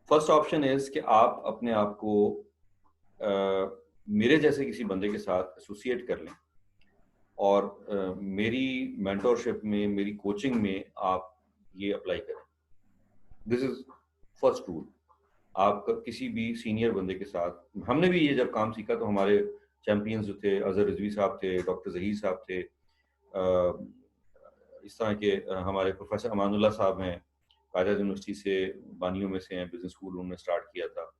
First option is कि आप अपने आप को मेरे जैसे किसी बंदे के साथ एसोसिएट कर लें और मेरी मेंटोरशिप में, मेरी कोचिंग में आप ये अप्लाई करें। This is first rule. आप किसी भी सीनियर बंदे के साथ, हमने भी ये जब काम सीखा तो हमारे चैंपियंस जो थे, अजहर रिजवी साहब थे, डॉक्टर जहीर साहब थे, इस तरह के हमारे प्रोफेसर अमानुल्लाह साहब हैं, कायदा यूनिवर्सिटी से बानियों में से हैं, बिजनेस स्कूल उन्होंने स्टार्ट किया था।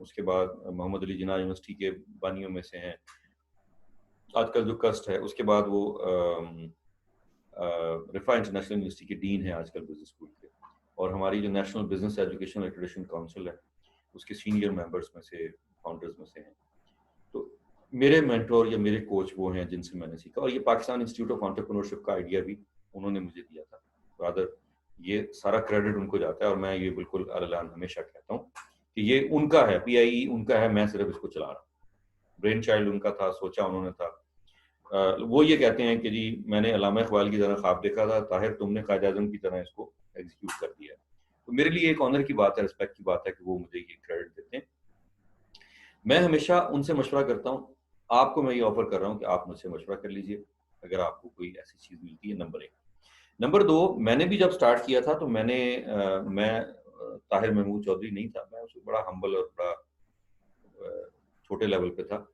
उसके बाद मोहम्मद अली जिन्ना यूनिवर्सिटी के बानियों में से हैं, आजकल जो कस्ट है। उसके बाद वो रिफा इंटरनेशनल यूनिवर्सिटी के डीन है आजकल बिजनेस स्कूल के, और हमारी जो national business education accreditation council है उसके सीनियर मेंबर्स में से, फाउंडर्स में से हैं। तो मेरे मेंटोर या मेरे कोच वो हैं जिनसे मैंने सीखा, और ये पाकिस्तान इंस्टीट्यूट ऑफ एंटरप्रेन्योरशिप का आइडिया भी उन्होंने मुझे दिया था। रादर ये सारा क्रेडिट उनको जाता है, और मैं ये बिल्कुल अलग हमेशा कहता हूँ कि ये उनका है, पीआईई उनका है, मैं सिर्फ इसको चला रहा हूँ। ब्रेन चाइल्ड उनका था, सोचा उन्होंने था। वो ये कहते हैं कि जी मैंने अल्लामा इकबाल की तरह ख्वाब देखा था, ताहिर तुमने कायद आज़म की तरह इसको एग्जीक्यूट कर दिया। तो मेरे लिए एक ऑनर की बात है, रिस्पेक्ट की बात है कि वो मुझे ये क्रेडिट देते हैं। मैं हमेशा उनसे मशवरा करता हूँ। आपको मैं ये ऑफर कर रहा हूँ कि आप मुझसे मशवरा कर लीजिए अगर आपको कोई ऐसी चीज़ मिलती है। नंबर 1। नंबर 2, मैंने भी जब स्टार्ट किया था तो मैं ताहिर महमूद चौधरी नहीं था, मैं उसको बड़ा हम्बल और बड़ा छोटे लेवल पे था।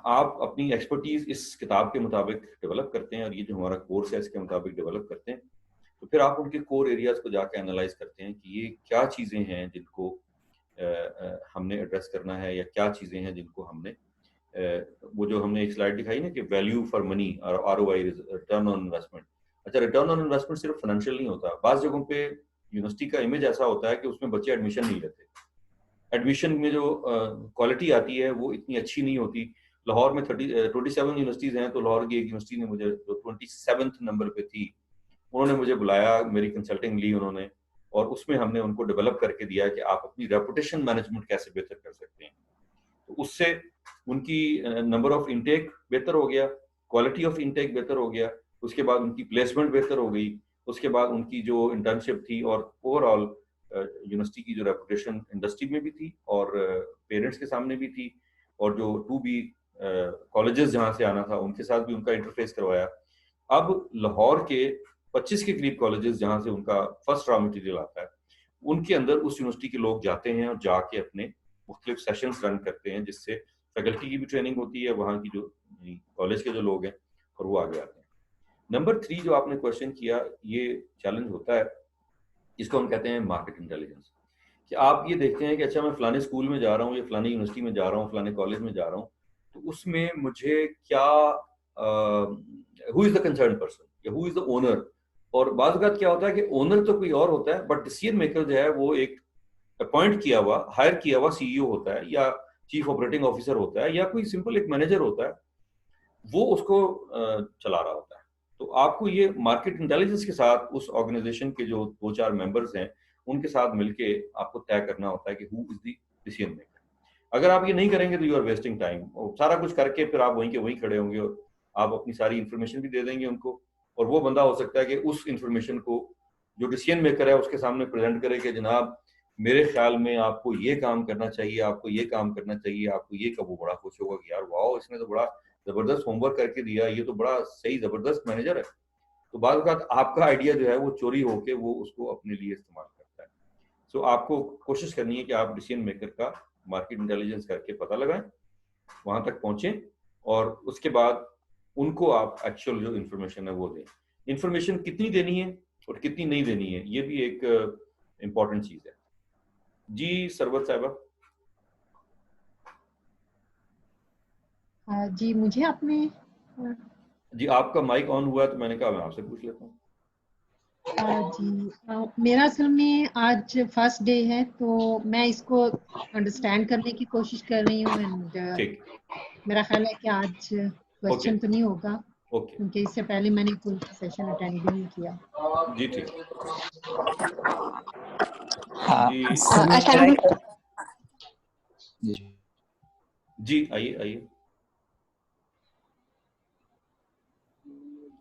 आप अपनी एक्सपर्टीज इस किताब के मुताबिक डेवलप करते हैं, और ये जो हमारा कोर्स है इसके मुताबिक डेवलप करते हैं, तो फिर आप उनके कोर एरियाज को जाके एनालाइज करते हैं कि ये क्या चीज़ें हैं जिनको हमने एड्रेस करना है, या क्या चीज़ें हैं जिनको हमने वो जो हमने एक स्लाइड दिखाई ना कि वैल्यू फॉर मनी और आरओआई, रिटर्न ऑन इन्वेस्टमेंट। अच्छा, रिटर्न ऑन इन्वेस्टमेंट सिर्फ फाइनेंशियल नहीं होता, बाज़ जगहों पे यूनिवर्सिटी का इमेज ऐसा होता है कि उसमें बच्चे एडमिशन नहीं लेते। एडमिशन में जो क्वालिटी आती है वो इतनी अच्छी नहीं होती। लाहौर में 27 यूनिवर्सिटीज़ हैं, तो लाहौर की एक यूनिवर्सिटी ने मुझे, जो 27th नंबर पे थी, उन्होंने मुझे बुलाया, मेरी कंसल्टिंग ली उन्होंने, और उसमें हमने उनको डेवलप करके दिया कि आप अपनी रेपुटेशन मैनेजमेंट कैसे बेहतर कर सकते हैं। तो उससे उनकी नंबर ऑफ इनटेक बेहतर हो गया, क्वालिटी ऑफ इनटेक बेहतर हो गया, उसके बाद उनकी प्लेसमेंट बेहतर हो गई, उसके बाद उनकी जो इंटर्नशिप थी, और ओवरऑल यूनिवर्सिटी की जो रेपुटेशन इंडस्ट्री में भी थी और पेरेंट्स के सामने भी थी, और जो टू बी कॉलेजेस जहाँ से आना था उनके साथ भी उनका इंटरफेस करवाया। अब लाहौर के 25 के करीब कॉलेजेस जहाँ से उनका फर्स्ट रॉ मटेरियल आता है, उनके अंदर उस यूनिवर्सिटी के लोग जाते हैं और जाके अपने मुख्तलिफ सेशंस रन करते हैं, जिससे फैकल्टी की भी ट्रेनिंग होती है, वहाँ की जो कॉलेज के जो लोग हैं, और वो आगे आते हैं। नंबर 3 जो आपने क्वेश्चन किया, ये चैलेंज होता है, इसको हम कहते हैं मार्केट इंटेलिजेंस। कि आप ये देखते हैं कि अच्छा मैं फलाने स्कूल में जा रहा हूँ, या फलानी यूनिवर्सिटी में जा रहा हूँ, फलाने कॉलेज में जा रहा हूँ, तो उसमें मुझे क्या, who is the concern person या हु इज द ओनर। और बाज़ औक़ात क्या होता है कि ओनर तो कोई और होता है, बट डिसीजन मेकर जो है वो एक अपॉइंट किया हुआ, हायर किया हुआ सीईओ होता है, या चीफ ऑपरेटिंग ऑफिसर होता है, या कोई सिंपल एक मैनेजर होता है, वो उसको चला रहा होता है। तो आपको ये मार्केट इंटेलिजेंस के साथ उस ऑर्गेनाइजेशन के जो 2-4 मेंबर्स हैं, उनके साथ मिलके आपको तय करना होता है कि who is the decision maker. अगर आप ये नहीं करेंगे तो यू आर वेस्टिंग टाइम, और सारा कुछ करके फिर आप वहीं के वहीं खड़े होंगे, और आप अपनी सारी इन्फॉर्मेशन भी दे देंगे उनको, और वो बंदा हो सकता है कि उस इन्फॉर्मेशन को जो डिसीजन मेकर है उसके सामने प्रेजेंट करे कि जनाब मेरे ख्याल में आपको ये काम करना चाहिए, आपको ये काम करना चाहिए, आपको ये। कब वो बड़ा खुश होगा कि यार वाह, इसने तो बड़ा जबरदस्त होमवर्क करके दिया, ये तो बड़ा सही जबरदस्त मैनेजर है। तो बाद बात आपका आइडिया जो है वो चोरी होके वो उसको अपने लिए इस्तेमाल करता है। सो आपको कोशिश करनी है कि आप डिसीजन मेकर का मार्केट इंटेलिजेंस करके पता लगाएं, वहां तक पहुंचे, और उसके बाद उनको आप एक्चुअल जो इन्फॉर्मेशन है वो दें। इन्फॉर्मेशन कितनी देनी है और कितनी नहीं देनी है, ये भी एक इम्पॉर्टेंट चीज है। जी सरबत साहिबा। जी मुझे अपने जी आपका माइक ऑन हुआ है, तो मैंने कहा मैं आपसे पूछ लेता हूँ। जी मेरा असल में आज फर्स्ट डे है, तो मैं इसको अंडरस्टैंड करने की कोशिश कर रही हूँ, एंड ठीक, मेरा ख्याल है कि आज ओके क्वेश्चन तो नहीं होगा, ओके, क्योंकि इससे पहले मैंने कोई सेशन अटेंड भी नहीं किया। जी ठीक। हाँ जी जी आइए आइए,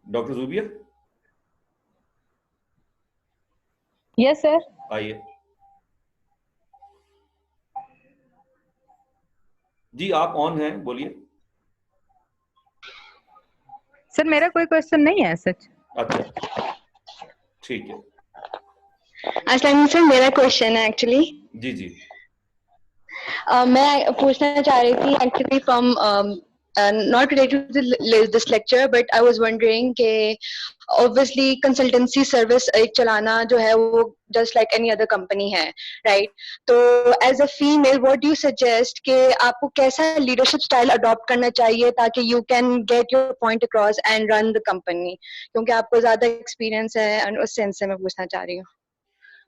डॉक्टर जूबिया यस सर। आइए। जी आप ऑन हैं, बोलिए। सर मेरा कोई क्वेश्चन नहीं है सच। अच्छा ठीक है। अस्सलाम सर, मेरा क्वेश्चन है एक्चुअली। जी जी। मैं पूछना चाह रही थी actually from not related to this lecture, but I was wondering कि obviously consultancy service एक चलाना जो है वो just like any other company है, right? तो as a female, what do you suggest कि आपको कैसा leadership style adopt करना चाहिए ताकि you can get your point across and run the company? क्योंकि आपको ज़्यादा experience है and उस sense से मैं पूछना चाह रही हूँ।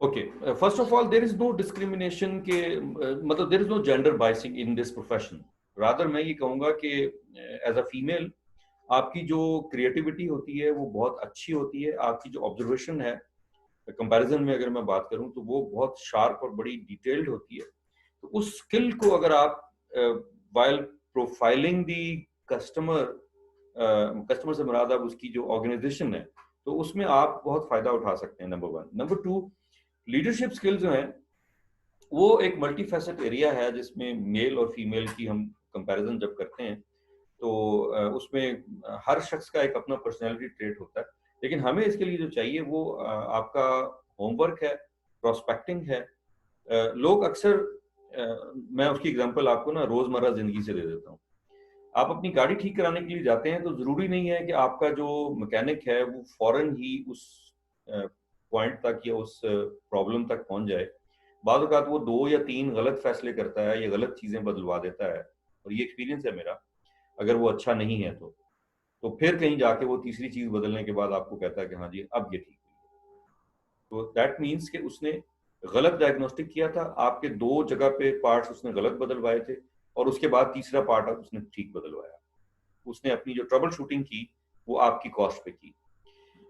Okay, first of all, there is no discrimination के मतलब there is no gender biasing in this profession. Rather मैं ये कहूँगा कि as a female आपकी जो क्रिएटिविटी होती है वो बहुत अच्छी होती है, आपकी जो ऑब्जर्वेशन है कंपैरिजन में अगर मैं बात करूँ तो वो बहुत शार्प और बड़ी डिटेल्ड होती है। तो उस स्किल को अगर आप while profiling the customer, customer से मुराद अब उसकी जो ऑर्गेनाइजेशन है, तो उसमें आप बहुत फायदा उठा सकते हैं, नंबर 1। नंबर 2, लीडरशिप स्किल जो है वो एक मल्टी फैसेट एरिया है जिसमें मेल और फीमेल की हम कंपैरिजन जब करते हैं तो उसमें हर शख्स का एक अपना पर्सनैलिटी ट्रेट होता है, लेकिन हमें इसके लिए जो चाहिए वो आपका होमवर्क है, प्रोस्पेक्टिंग है। लोग अक्सर मैं उसकी एग्जांपल आपको ना रोजमर्रा जिंदगी से दे देता हूँ। आप अपनी गाड़ी ठीक कराने के लिए जाते हैं तो जरूरी नहीं है कि आपका जो मैकेनिक है वो फौरन ही उस पॉइंट तक या उस प्रॉब्लम तक पहुंच जाए। बाद औक़ात वो 2 या 3 गलत फैसले करता है या गलत चीजें बदलवा देता है, और ये एक्सपीरियंस है मेरा। अगर वो अच्छा नहीं है तो फिर कहीं जाके वो तीसरी चीज बदलने के बाद आपको कहता है कि हाँ जी अब ये ठीक है। तो दैट मीन्स कि उसने गलत डायग्नोस्टिक किया था, आपके 2 जगह पे पार्ट्स उसने गलत बदलवाए थे और उसके बाद तीसरा पार्ट उसने ठीक बदलवाया। उसने अपनी जो ट्रबल शूटिंग की वो आपकी कॉस्ट पे की।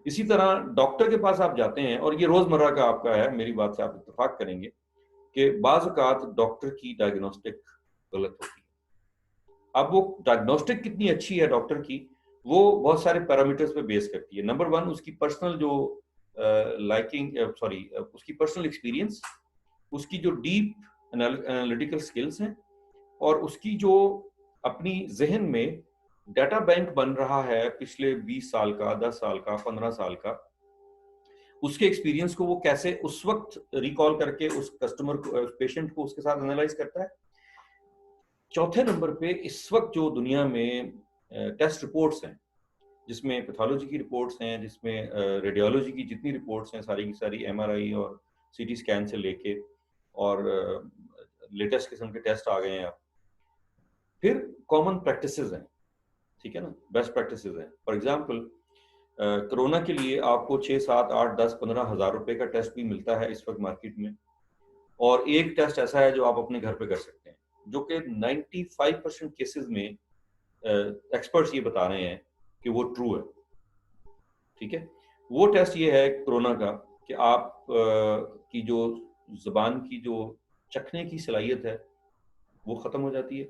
इसी तरह डॉक्टर के पास आप जाते हैं, और ये रोजमर्रा का आपका है, मेरी बात से आप इत्तेफाक करेंगे कि बाज़ औक़ात डॉक्टर की डायग्नोस्टिक गलत होती है। अब वो डायग्नोस्टिक कितनी अच्छी है डॉक्टर की, वो बहुत सारे पैरामीटर्स पे बेस करती है। नंबर 1 उसकी पर्सनल जो उसकी पर्सनल एक्सपीरियंस, उसकी जो डीप एनालिटिकल स्किल्स हैं, और उसकी जो अपनी जहन में डाटा बैंक बन रहा है पिछले 20 साल का, 10 साल का, 15 साल का, उसके एक्सपीरियंस को वो कैसे उस वक्त रिकॉल करके उस कस्टमर को, पेशेंट को उसके साथ एनालाइज करता है। चौथे नंबर पे इस वक्त जो दुनिया में टेस्ट रिपोर्ट्स हैं, जिसमें पैथोलॉजी की रिपोर्ट्स हैं, जिसमें रेडियोलॉजी की जितनी रिपोर्ट्स हैं सारी की सारी, एमआरआई और सीटी स्कैन से लेके, और लेटेस्ट किस्म के टेस्ट आ गए हैं। फिर कॉमन प्रैक्टिसेस हैं, ठीक है ना, बेस्ट प्रैक्टिसेस हैं। फॉर एग्जांपल कोरोना के लिए आपको 6, 7, 8, 10, 15 हज़ार रुपए का टेस्ट भी मिलता है इस वक्त मार्केट में, और एक टेस्ट ऐसा है जो आप अपने घर पे कर सकते हैं, जो कि 95% केसेस में एक्सपर्ट्स ये बता रहे हैं कि वो ट्रू है। ठीक है, वो टेस्ट ये है कोरोना का कि आप की जो जुबान की जो चखने की सलाहियत है वो खत्म हो जाती है,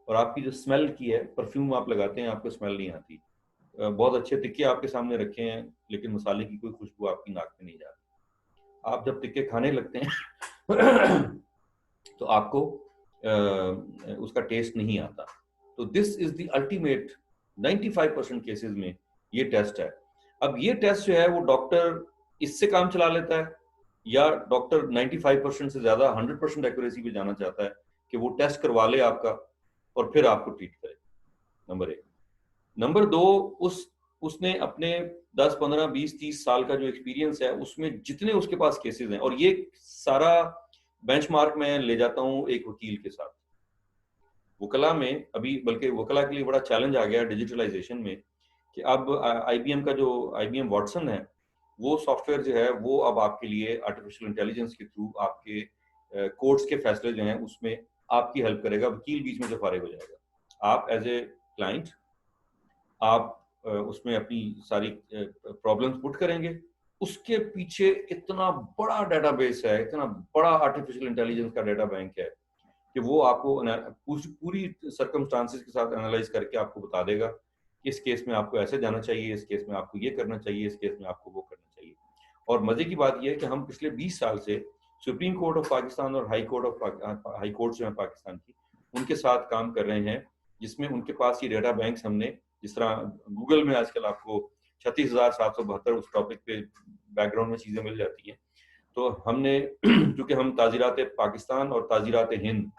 और आपकी जो स्मेल की है, परफ्यूम आप लगाते हैं आपको स्मेल नहीं आती। बहुत अच्छे टिक्के आपके सामने रखे हैं लेकिन मसाले की कोई खुशबू आपकी नाक में नहीं जाती। आप जब टिक्के खाने लगते हैं तो आपको उसका टेस्ट नहीं आता। तो this is the ultimate 95% cases में ये टेस्ट है। अब ये टेस्ट जो है वो डॉक्टर इससे काम चला लेता है, या डॉक्टर 95% से ज्यादा 100% एक्यूरेसी पे जाना चाहता है कि वो टेस्ट करवा ले आपका और फिर आपको ट्रीट करे। नंबर 1। नंबर 2, उसने अपने 10, 15, 20, 30 साल का जो एक्सपीरियंस है उसमें जितने उसके पास केसेस हैं, और ये सारा बेंचमार्क मैं ले जाता हूँ एक वकील के साथ। वकला में अभी, बल्कि वकला के लिए बड़ा चैलेंज आ गया डिजिटलाइजेशन में, कि अब आईबीएम का जो आईबीएम वॉटसन है, वो सॉफ्टवेयर जो है वो अब आपके लिए आर्टिफिशियल इंटेलिजेंस के थ्रू आपके कोर्ट्स के फैसले जो हैं उसमें आपकी हेल्प करेगा। वकील बीच में से फारिग हो जाएगा। आप एज ए क्लाइंट आप उसमें अपनी सारी प्रॉब्लम्स पुट करेंगे, उसके पीछे इतना बड़ा डेटाबेस है, इतना बड़ा आर्टिफिशियल इंटेलिजेंस का डेटा बैंक है कि वो आपको पूरी सर्कमस्टांसेस के साथ एनालाइज करके आपको बता देगा कि इस केस में आपको ऐसे जाना चाहिए, इस केस में आपको ये करना चाहिए, इस केस में आपको वो करना चाहिए। और मजे की बात यह है कि हम पिछले 20 साल से सुप्रीम कोर्ट ऑफ पाकिस्तान और हाई कोर्ट जो है पाकिस्तान की, उनके साथ काम कर रहे हैं, जिसमें उनके पास ये डेटा बैंक्स हमने, जिस तरह गूगल में आजकल आपको 36,772 उस टॉपिक पे बैकग्राउंड में चीज़ें मिल जाती हैं। तो हमने क्योंकि हम ताज़ीरात पाकिस्तान और ताज़ीरात हिंद,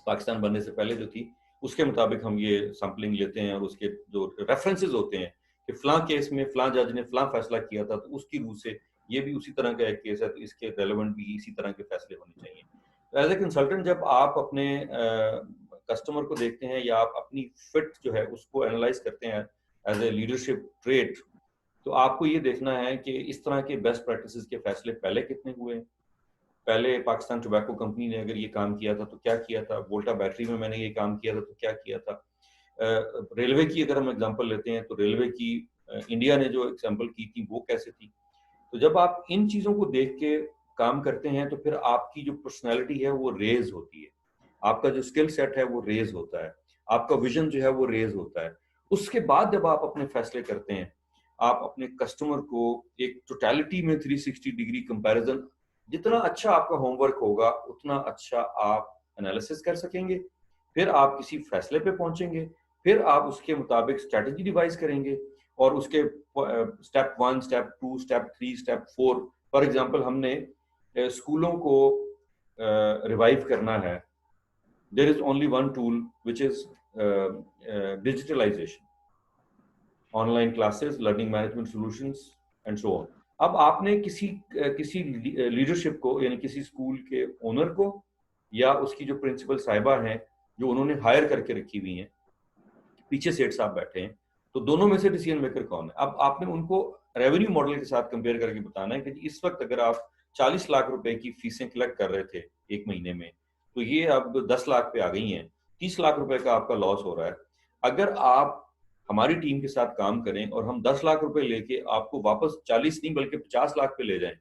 पाकिस्तान बनने से पहले जो थी, उसके मुताबिक हम ये सैम्पलिंग लेते हैं और उसके जो रेफरेंसेस होते हैं कि फ़लाँ केस में फ़लाँ जज ने फ़लाँ फैसला किया था, तो उसकी रूह से ये भी उसी तरह का एक केस है, तो इसके रेलेवेंट भी इसी तरह के फैसले होने चाहिए। तो एज ए कंसल्टेंट जब आप अपने कस्टमर को देखते हैं या आप अपनी फिट जो है उसको एनालाइज करते हैं एज ए लीडरशिप ट्रेट, तो आपको ये देखना है कि इस तरह के बेस्ट प्रैक्टिसेस के फैसले पहले कितने हुए हैं। पहले पाकिस्तान टोबैको कंपनी ने अगर ये काम किया था तो क्या किया था, वोल्टा बैटरी में मैंने ये काम किया था तो क्या किया था। रेलवे की अगर हम एग्जांपल लेते हैं तो रेलवे की इंडिया ने जो एग्जांपल की थी वो कैसे थी। तो जब आप इन चीज़ों को देख के काम करते हैं तो फिर आपकी जो पर्सनैलिटी है वो रेज होती है, आपका जो स्किल सेट है वो रेज होता है, आपका विजन जो है वो रेज होता है। उसके बाद जब आप अपने फैसले करते हैं, आप अपने कस्टमर को एक टोटलिटी में 360 डिग्री कंपैरिजन, जितना अच्छा आपका होमवर्क होगा उतना अच्छा आप एनालिसिस कर सकेंगे, फिर आप किसी फैसले पे पहुंचेंगे, फिर आप उसके मुताबिक स्ट्रेटजी डिवाइस करेंगे और उसके step 1, step 2, step 3, step 4। For example हमने स्कूलों को रिवाइव करना है, there is only one tool which is digitalization, online classes, learning management solutions and so on. अब आपने किसी लीडरशिप को, यानी किसी स्कूल के ओनर को या उसकी जो प्रिंसिपल साहिबा हैं जो उन्होंने हायर करके रखी हुई हैं, पीछे सेठ साहब बैठे हैं, तो दोनों में से डिसीजन मेकर कौन है। अब आपने उनको रेवेन्यू मॉडल के साथ कंपेयर करके बताना है कि इस वक्त अगर आप 40 लाख रुपए की फीसें कलेक्ट कर रहे थे एक महीने में, तो ये अब 10 लाख पे आ गई हैं, 30 लाख रुपए का आपका लॉस हो रहा है। अगर आप हमारी टीम के साथ काम करें और हम 10 लाख रुपए लेके आपको वापस 40 नहीं बल्कि 50 लाख पे ले जाएं,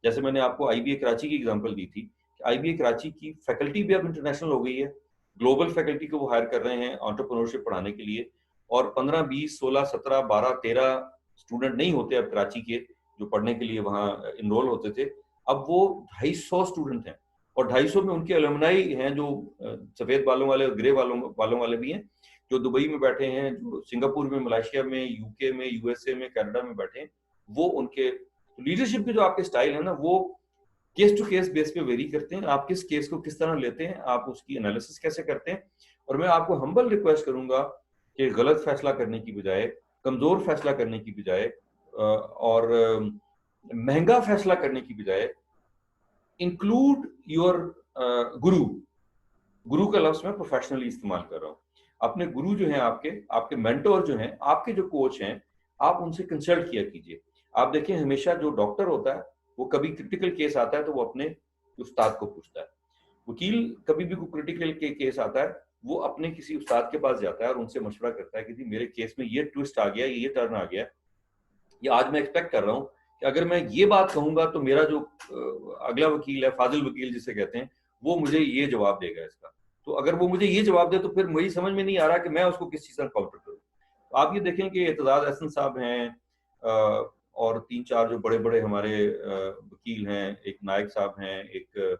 जैसे मैंने आपको IBA कराची की एग्जांपल दी थी, IBA कराची की फैकल्टी भी अब इंटरनेशनल हो गई है, ग्लोबल फैकल्टी को वो हायर कर रहे हैं एंटरप्रेन्योरशिप पढ़ाने के लिए, और 15, 20, 16, 17, 12, 13 स्टूडेंट नहीं होते अब कराची के जो पढ़ने के लिए वहाँ इनरोल होते थे, अब वो 250 स्टूडेंट हैं और 250 में उनके एलुमनाई हैं जो सफेद बालों वाले और ग्रे बालों वाले भी हैं, जो दुबई में बैठे हैं, जो सिंगापुर में, मलेशिया में, यूके में, USA में, कनाडा में बैठे हैं। वो उनके लीडरशिप के जो आपके स्टाइल है ना, वो केस टू केस बेस पे वेरी करते हैं। आप किस केस को किस तरह लेते हैं, आप उसकी एनालिसिस कैसे करते हैं। और मैं आपको हम्बल रिक्वेस्ट करूंगा कि गलत फैसला करने की बजाय, कमजोर फैसला करने की बजाय और महंगा फैसला करने की बजाय इंक्लूड योर गुरु का लफ्ज मैं प्रोफेशनली इस्तेमाल कर रहा हूँ। अपने गुरु जो हैं, आपके मेंटोर जो हैं, आपके जो कोच हैं, आप उनसे कंसल्ट किया कीजिए। आप देखिए हमेशा जो डॉक्टर होता है वो कभी क्रिटिकल केस आता है तो वो अपने उस्ताद को पूछता है। वकील कभी भी कोई क्रिटिकल केस आता है वो अपने किसी उस्ताद के पास जाता है और उनसे मशवरा करता है कि जी मेरे केस में ये ट्विस्ट आ गया, ये टर्न आ गया, या आज मैं एक्सपेक्ट कर रहा हूँ कि अगर मैं ये बात कहूंगा तो मेरा जो अगला वकील है, फाजिल वकील जिसे कहते हैं, वो मुझे ये जवाब देगा इसका। तो अगर वो मुझे ये जवाब दे तो फिर मुझे समझ में नहीं आ रहा कि मैं उसको किस चीज़ से काउंटर करूँ। तो आप ये देखें कि एतजाज अहसन साहब हैं और 3-4 जो बड़े बड़े हमारे वकील हैं, एक नायक साहब हैं, एक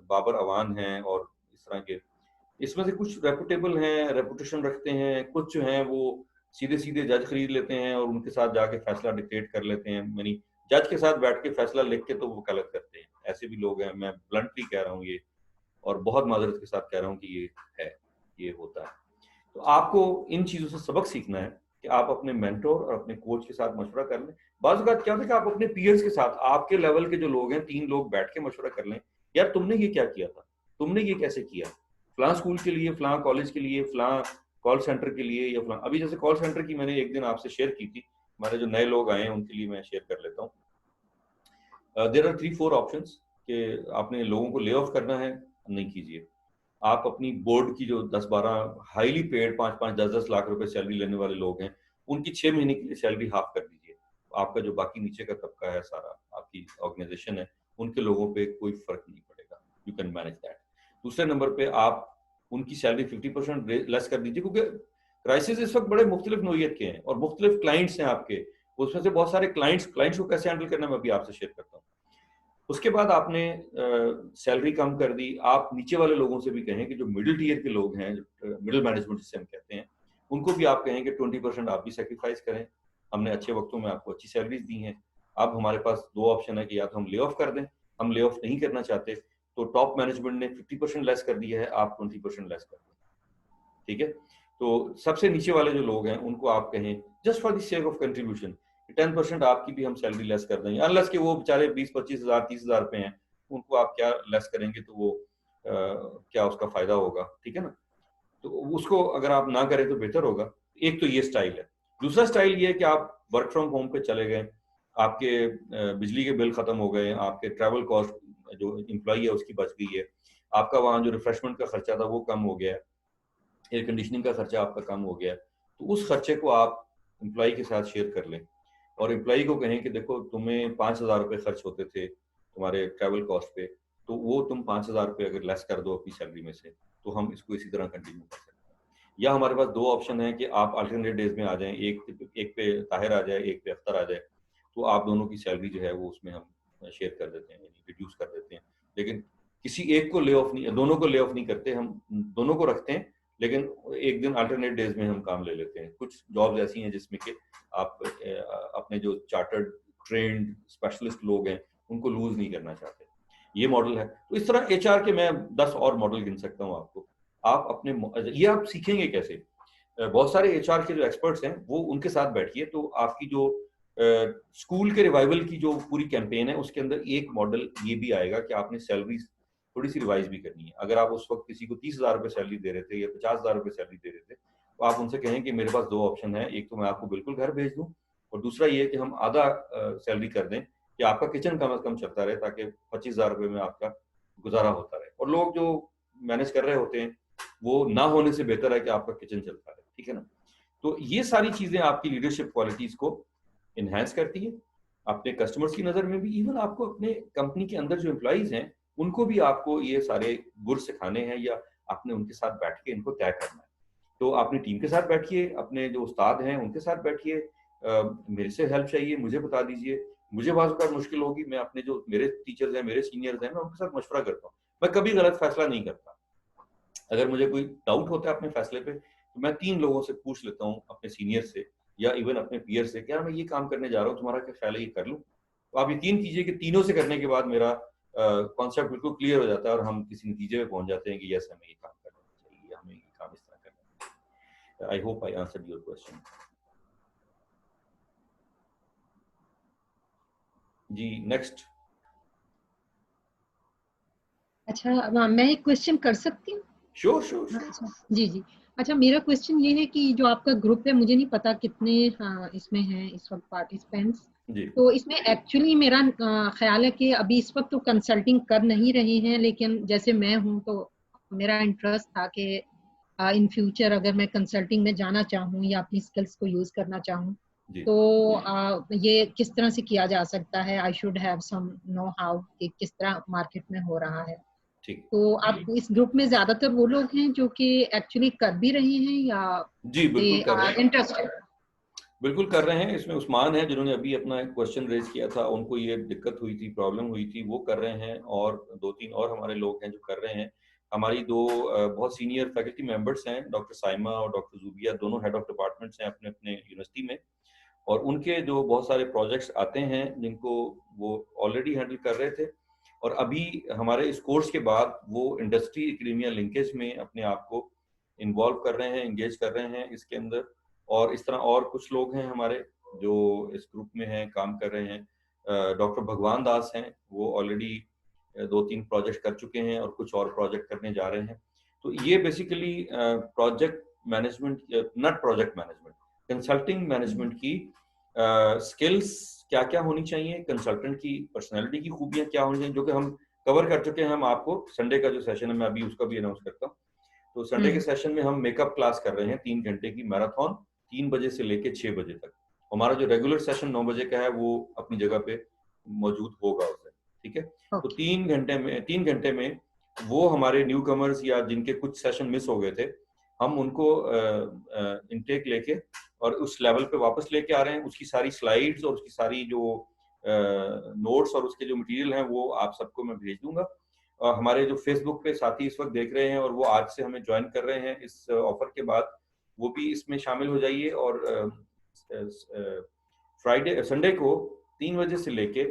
बाबर अवान हैं, और इस तरह के, इसमें से कुछ रेपुटेबल हैं, रेपुटेशन रखते हैं, कुछ जो हैं वो सीधे सीधे जज खरीद लेते हैं और उनके साथ जाके फैसला डिक्टेट कर लेते हैं। यानी जज के साथ बैठ के फैसला लिख के तो वो वकालत करते हैं। ऐसे भी लोग हैं, मैं ब्लंटली कह रहा हूँ ये, और बहुत माजरत के साथ कह रहा हूँ कि ये है, ये होता है। तो आपको इन चीज़ों से सबक सीखना है कि आप अपने मेंटोर और अपने कोच के साथ मशवरा कर लें। बाज़ औक़ात क्या होता है कि आप अपने पीयर्स के साथ, आपके लेवल के जो लोग हैं, 3 लोग बैठ के मशवरा कर लें, यार तुमने ये क्या किया था, तुमने ये कैसे किया, फलां स्कूल के लिए, फलां कॉलेज के लिए, फलां कॉल सेंटर के लिए, या फलां, अभी जैसे कॉल सेंटर की मैंने एक दिन आपसे शेयर की थी, हमारे जो नए लोग आए हैं उनके लिए मैं शेयर कर लेता हूँ। देयर आर 3-4 ऑप्शंस कि आपने लोगों को ले ऑफ करना है, नहीं कीजिए। आप अपनी बोर्ड की जो 10-12 हाईली पेड 5-5, 10-10 लाख रुपए सैलरी लेने वाले लोग हैं, उनकी 6 महीने की सैलरी हाफ कर दीजिए। आपका जो बाकी नीचे का तबका है, सारा आपकी ऑर्गेनाइजेशन है, उनके लोगों पे कोई फर्क नहीं पड़ेगा। You can manage that. दूसरे नंबर पे आप उनकी सैलरी 50% लेस कर दीजिए, क्योंकि क्राइसिस इस वक्त बड़े मुख्तलिफ नोयत के हैं और मुख्तलिफ क्लाइंट्स हैं आपके, उसमें से बहुत सारे क्लाइंट्स को कैसे हैंडल करना मैं अभी आपसे शेयर करता हूँ। उसके बाद आपने सैलरी कम कर दी, आप नीचे वाले लोगों से भी कहें कि जो मिडिल टीयर के लोग हैं, मिडिल मैनेजमेंट जिसे हम कहते हैं, उनको भी आप कहें कि 20% आप भी सेक्रीफाइस करें, हमने अच्छे वक्तों में आपको अच्छी सैलरीज दी हैं। अब हमारे पास दो ऑप्शन है कि या तो हम ले ऑफ कर दें, हम ले ऑफ नहीं करना चाहते, तो टॉप मैनेजमेंट ने 50% लेस कर दिया है, आप 20% लेस कर दें, ठीक है। तो सबसे नीचे वाले जो लोग हैं उनको आप कहें just for the sake of contribution 10% आपकी भी हम सैलरी लेस कर देंगे, अनलेस कि वो बेचारे 20-25 हज़ार 30 हज़ार पे हैं, उनको आप क्या लेस करेंगे तो वो क्या उसका फायदा होगा, ठीक है ना। तो उसको अगर आप ना करें तो बेहतर होगा। एक तो ये स्टाइल है। दूसरा स्टाइल ये है कि आप वर्क फ्रॉम होम पे चले गए, आपके बिजली के बिल खत्म हो गए, आपके ट्रैवल कॉस्ट जो एम्प्लॉई है उसकी बच गई है, आपका वहाँ जो रिफ्रेशमेंट का खर्चा था वो कम हो गया, एयर कंडीशनिंग का खर्चा आपका कम हो गया, तो उस खर्चे को आप एम्प्लॉई के साथ शेयर कर लें और एम्प्लॉई को कहें कि देखो तुम्हें 5,000 रुपये खर्च होते थे तुम्हारे ट्रैवल कॉस्ट पे, तो वो तुम 5,000 रुपये अगर लेस कर दो अपनी सैलरी में से, तो हम इसको इसी तरह कंटिन्यू कर सकते हैं। या हमारे पास दो ऑप्शन है कि आप अल्टरनेट डेज में आ जाएं, एक पे ताहिर आ जाए, एक पे अख्तर आ जाए, तो आप दोनों की सैलरी जो है वो उसमें हम शेयर कर देते हैं, रिड्यूस कर देते हैं। लेकिन किसी एक को ले ऑफ नहीं, दोनों को ले ऑफ नहीं करते, हम दोनों को रखते हैं, लेकिन एक दिन अल्टरनेट डेज में हम काम ले लेते हैं। कुछ जॉब्स ऐसी हैं जिसमें कि आप अपने जो चार्टर्ड ट्रेंड स्पेशलिस्ट लोग हैं उनको लूज नहीं करना चाहते, ये मॉडल है। तो इस तरह एचआर के मैं 10 और मॉडल गिन सकता हूँ आपको। आप अपने ये आप सीखेंगे कैसे, बहुत सारे एचआर के जो एक्सपर्ट्स हैं वो उनके साथ बैठिए, तो आपकी जो स्कूल के रिवाइवल की जो पूरी कैंपेन है उसके अंदर एक मॉडल ये भी आएगा कि आपने सैलरी थोड़ी सी रिवाइज भी करनी है। अगर आप उस वक्त किसी को 30,000 रुपये सैलरी दे रहे थे या 50,000 रुपये सैलरी दे रहे थे, तो आप उनसे कहें कि मेरे पास दो ऑप्शन है, एक तो मैं आपको बिल्कुल घर भेज दूं, और दूसरा ये कि हम आधा सैलरी कर दें कि आपका किचन कम से कम चलता रहे, ताकि 25,000 रुपये में आपका गुजारा होता रहे। और लोग जो मैनेज कर रहे होते हैं वो ना होने से बेहतर है कि आपका किचन चलता रहे, ठीक है ना। तो ये सारी चीजें आपकी लीडरशिप क्वालिटीज को इनहेंस करती है, अपने कस्टमर्स की नजर में भी, इवन आपको अपने कंपनी के अंदर जो एम्प्लॉइज हैं उनको भी आपको ये सारे गुर सिखाने हैं, या आपने उनके साथ बैठ के इनको तय करना है। तो अपनी टीम के साथ बैठिए, अपने जो उस्ताद हैं उनके साथ बैठिए, मेरे से हेल्प चाहिए मुझे बता दीजिए, मुझे बाज़ मुश्किल होगी, मैं अपने जो मेरे टीचर्स हैं, मेरे सीनियर्स हैं, मैं उनके साथ मशवरा करता हूँ। मैं कभी गलत फैसला नहीं करता। अगर मुझे कोई डाउट होता है अपने फैसले पे, तो मैं 3 लोगों से पूछ लेता हूँ, अपने सीनियर से या इवन अपने पीयर से, क्या मैं ये काम करने जा रहा हूँ, तुम्हारा क्या ख्याल है, ये कर लूँ। तो आप यकीन कीजिए कि तीनों से करने के बाद मेरा कॉन्सेप्ट बिल्कुल क्लियर हो जाता है और हम किसी नतीजे पे पहुंच जाते हैं कि यस हमें ये काम करना चाहिए या हमें ये काम इस तरह करना चाहिए। I hope I answered your question. जी नेक्स्ट। अच्छा, मैं एक क्वेश्चन कर सकती हूँ? Sure sure. अच्छा, जी जी। अच्छा, मेरा क्वेश्चन ये है कि जो आपका ग्रुप है, मुझे नहीं पता कितने इसमें हैं इस वक्त पार्टिसिपेंट्स, तो इसमें एक्चुअली मेरा ख्याल है कि अभी इस वक्त तो कंसल्टिंग कर नहीं रहे हैं, लेकिन जैसे मैं हूँ तो मेरा इंटरेस्ट था कि इन फ्यूचर अगर मैं कंसल्टिंग में जाना चाहूँ या अपनी स्किल्स को यूज करना चाहूँ, तो ये किस तरह से किया जा सकता है। I should have some know how कि किस तरह मार्केट में हो रहा है। तो आप इस ग्रुप में ज्यादातर वो लोग हैं जो कि एक्चुअली कर भी रहे हैं या जी बिल्कुल कर रहे हैं, इंटरेस्टेड? बिल्कुल कर रहे हैं। इसमें उस्मान है जिन्होंने अभी अपना एक क्वेश्चन रेज किया था, उनको ये दिक्कत हुई थी, प्रॉब्लम हुई थी, वो कर रहे हैं, और 2-3 और हमारे लोग हैं जो कर रहे हैं। हमारी 2 बहुत सीनियर फैकल्टी मेंबर्स हैं, डॉक्टर साइमा और डॉक्टर जुबिया, दोनों हेड ऑफ डिपार्टमेंट्स हैं अपने अपने यूनिवर्सिटी में, और उनके जो बहुत सारे प्रोजेक्ट्स आते हैं जिनको वो ऑलरेडी हैंडल कर रहे थे, और अभी हमारे इस कोर्स के बाद वो इंडस्ट्री एकेडेमिया लिंकेज में अपने आप को इन्वॉल्व कर रहे हैं, एंगेज कर रहे हैं इसके अंदर। और इस तरह और कुछ लोग हैं हमारे जो इस ग्रुप में हैं, काम कर रहे हैं। डॉक्टर भगवान दास हैं, वो ऑलरेडी 2-3 प्रोजेक्ट कर चुके हैं और कुछ और प्रोजेक्ट करने जा रहे हैं। तो ये basically project management, not project management, consulting management की स्किल्स क्या क्या होनी चाहिए, कंसल्टेंट की पर्सनैलिटी की खूबियाँ क्या होनी चाहिए, जो कि हम कवर कर चुके हैं। हम आपको संडे का जो सेशन है मैं अभी उसका भी अनाउंस करता हूँ। तो संडे के सेशन में हम मेकअप क्लास कर रहे हैं, 3 घंटे की मैराथन, 3 बजे से लेके 6 बजे तक। हमारा जो रेगुलर सेशन 9 बजे का है वो अपनी जगह पे मौजूद होगा उस दिन, ठीक है। तो 3 घंटे में वो हमारे न्यू कमर्स या जिनके कुछ सेशन मिस हो गए थे, हम उनको इनटेक लेके और उस लेवल पे वापस लेके आ रहे हैं। उसकी सारी स्लाइड्स और उसकी सारी जो नोट्स और उसके जो मटेरियल हैं वो आप सबको मैं भेज दूंगा। हमारे जो फेसबुक पे साथी इस वक्त देख रहे हैं और वो आज से हमें ज्वाइन कर रहे हैं इस ऑफर के बाद, वो भी इसमें शामिल हो जाइए। और फ्राइडे संडे को 3 बजे से लेके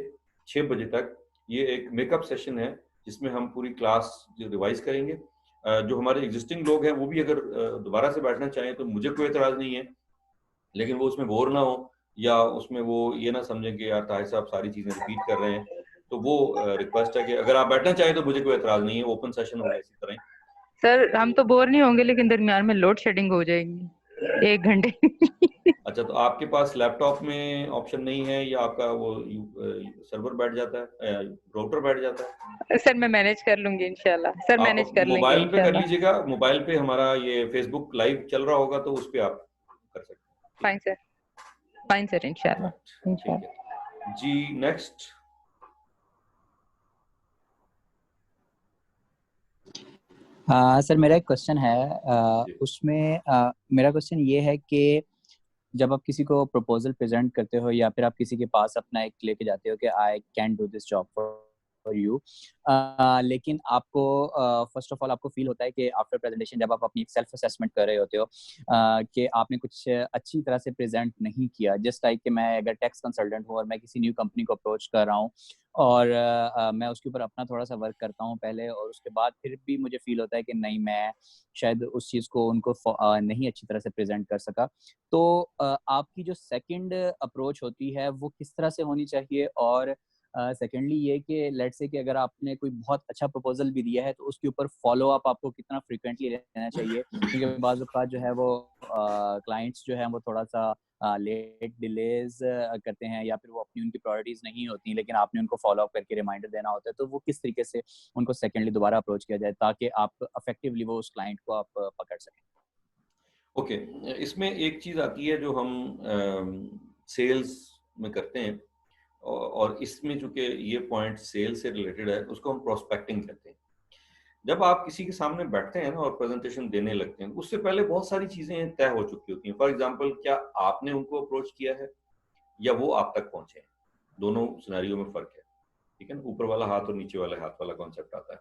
6 बजे तक ये एक मेकअप सेशन है जिसमें हम पूरी क्लास जो रिवाइज करेंगे। जो हमारे एग्जिस्टिंग लोग हैं वो भी अगर दोबारा से बैठना चाहें तो मुझे कोई एतराज़ नहीं है, लेकिन वो उसमें बोर ना हो या उसमें वो ये ना समझें कि यार ताहिर साहब सारी चीज़ें रिपीट कर रहे हैं। तो वो रिक्वेस्ट है कि अगर आप बैठना चाहें तो मुझे कोई एतराज़ नहीं है, ओपन सेशन होगा इसी तरह। सर हम तो बोर नहीं होंगे, लेकिन दरमियान में लोड शेडिंग हो जाएगी 1 घंटे। अच्छा, तो आपके पास लैपटॉप में ऑप्शन नहीं है या आपका वो सर्वर बैठ जाता है, राउटर बैठ जाता है? सर मैं मैनेज कर लूंगी इंशाल्लाह। सर मैनेज कर लेंगे मोबाइल पे कर इंशाल्लाह। लीजिएगा, मोबाइल पे हमारा ये फेसबुक लाइव चल रहा होगा तो उस पे आप कर सकते हैं। फाइन सर, फाइन सर, इंशाल्लाह ठीक है जी। नेक्स्ट। सर मेरा एक क्वेश्चन है, उसमें मेरा क्वेश्चन ये है कि जब आप किसी को प्रपोजल प्रेजेंट करते हो या फिर आप किसी के पास अपना एक लेके जाते हो कि I can do this job for you, लेकिन आपको फर्स्ट ऑफ ऑल आपको फील होता है कि आफ्टर प्रेजेंटेशन जब आप अपनी सेल्फ असेसमेंट कर रहे होते हो कि आपने कुछ अच्छी तरह से प्रेजेंट नहीं किया। जस्ट लाइक कि मैं अगर टैक्स कंसल्टेंट हूँ और मैं किसी न्यू कंपनी को अप्रोच कर रहा हूँ और मैं उसके ऊपर अपना थोड़ा सा वर्क करता हूँ पहले, और उसके बाद फिर भी मुझे फील होता है कि नहीं मैं शायद उस चीज़ को उनको नहीं अच्छी तरह से प्रेजेंट कर सका। तो आपकी जो सेकंड अप्रोच होती है वो किस तरह से होनी चाहिए? और सेकेंडली ये कि लेट्स से कि अगर आपने कोई बहुत अच्छा प्रपोजल भी दिया है तो उसके ऊपर फॉलो अप आपको कितना फ्रीक्वेंटली लेना चाहिए? क्योंकि बाज़ औक़ात जो है वो क्लाइंट्स जो है वो थोड़ा सा लेट डिलेज करते हैं या फिर वो अपनी उनकी प्रायोरिटीज़ नहीं होती, लेकिन आपने उनको फॉलो अप करके रिमाइंडर देना होता है। तो वो किस तरीके से उनको सेकेंडली दोबारा अप्रोच किया जाए ताकि आप इफेक्टिवली वो उस क्लाइंट को आप पकड़ सकें? ओके, इसमें एक चीज़ आती है जो हम सेल्स में करते हैं और इसमें चूंकि ये पॉइंट सेल से रिलेटेड है, उसको हम प्रोस्पेक्टिंग कहते हैं। जब आप किसी के सामने बैठते हैं ना और प्रेजेंटेशन देने लगते हैं, उससे पहले बहुत सारी चीजें तय हो चुकी होती हैं। फॉर एग्जांपल, क्या आपने उनको अप्रोच किया है या वो आप तक पहुंचे हैं? दोनों सिनेरियो में फर्क है, ठीक है ना? ऊपर वाला हाथ और नीचे वाले हाथ वाला कॉन्सेप्ट आता है।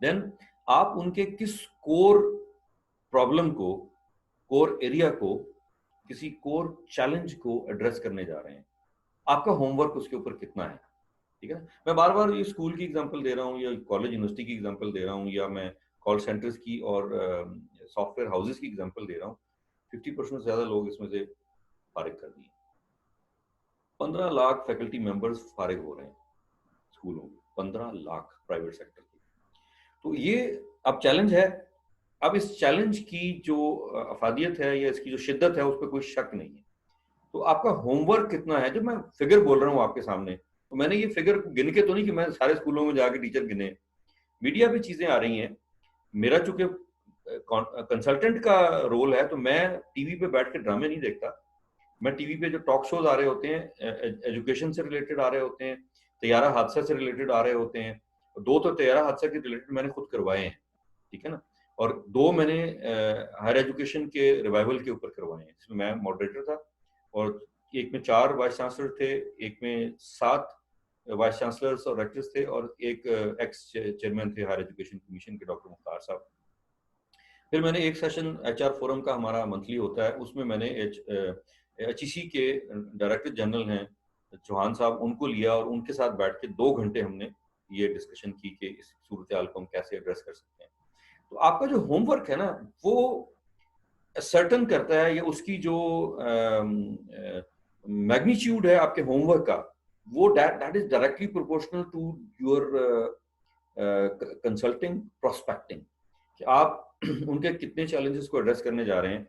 देन आप उनके किस कोर प्रॉब्लम को, कोर एरिया को, किसी कोर चैलेंज को एड्रेस करने जा रहे हैं, आपका होमवर्क उसके ऊपर कितना है, ठीक है ना? मैं बार बार ये स्कूल की एग्जांपल दे रहा हूँ या कॉलेज यूनिवर्सिटी की एग्जांपल दे रहा हूँ या मैं कॉल सेंटर्स की और सॉफ्टवेयर हाउसेस की एग्जांपल दे रहा हूँ। 50% से ज्यादा लोग इसमें से फारिग कर दिए। 15 लाख फैकल्टी मेंबर्स फारिग हो रहे हैं स्कूलों में, 15 लाख प्राइवेट सेक्टर के। तो ये अब चैलेंज है। अब इस चैलेंज की जो अफादियत है या इसकी जो शिद्दत है उस पर कोई शक नहीं है। तो आपका होमवर्क कितना है? जब मैं फिगर बोल रहा हूँ आपके सामने, तो मैंने ये फिगर गिन के तो नहीं कि मैं सारे स्कूलों में जाके टीचर गिने। मीडिया पे चीजें आ रही हैं। मेरा चूंकि कंसल्टेंट का रोल है तो मैं टीवी पे बैठ के ड्रामे नहीं देखता। मैं टीवी पे जो टॉक शोज आ रहे होते हैं एजुकेशन से रिलेटेड आ रहे होते हैं, तैयारा हादसा से रिलेटेड आ रहे होते हैं। 2 तो तैयारा हादसा के रिलेटेड मैंने खुद करवाए हैं, ठीक है ना? और 2 मैंने हायर एजुकेशन के रिवाइवल के ऊपर करवाए हैं, जिसमें मैं मॉडरेटर था। और एक में 4 वाइस चांसलर थे, एक में 7 वाइस चांसलर्स और रेक्टर्स थे और एक एक्स चेयरमैन थे हायर एजुकेशन कमीशन के, डॉक्टर मुख्तार साहब। फिर मैंने एक सेशन एचआर फोरम का हमारा मंथली होता है, उसमें मैंने एचईसी के डायरेक्टर जनरल हैं चौहान साहब, उनको लिया और उनके साथ बैठ के 2 घंटे हमने ये डिस्कशन की कि इस सूरत हाल को हम कैसे एड्रेस कर सकते हैं। तो आपका जो होमवर्क है ना, वो सर्टन करता है, या उसकी जो मैग्नीट्यूड है आपके होमवर्क का, वो that is directly proportional to your consulting prospecting, कि आप उनके कितने चैलेंजेस को एड्रेस करने जा रहे हैं।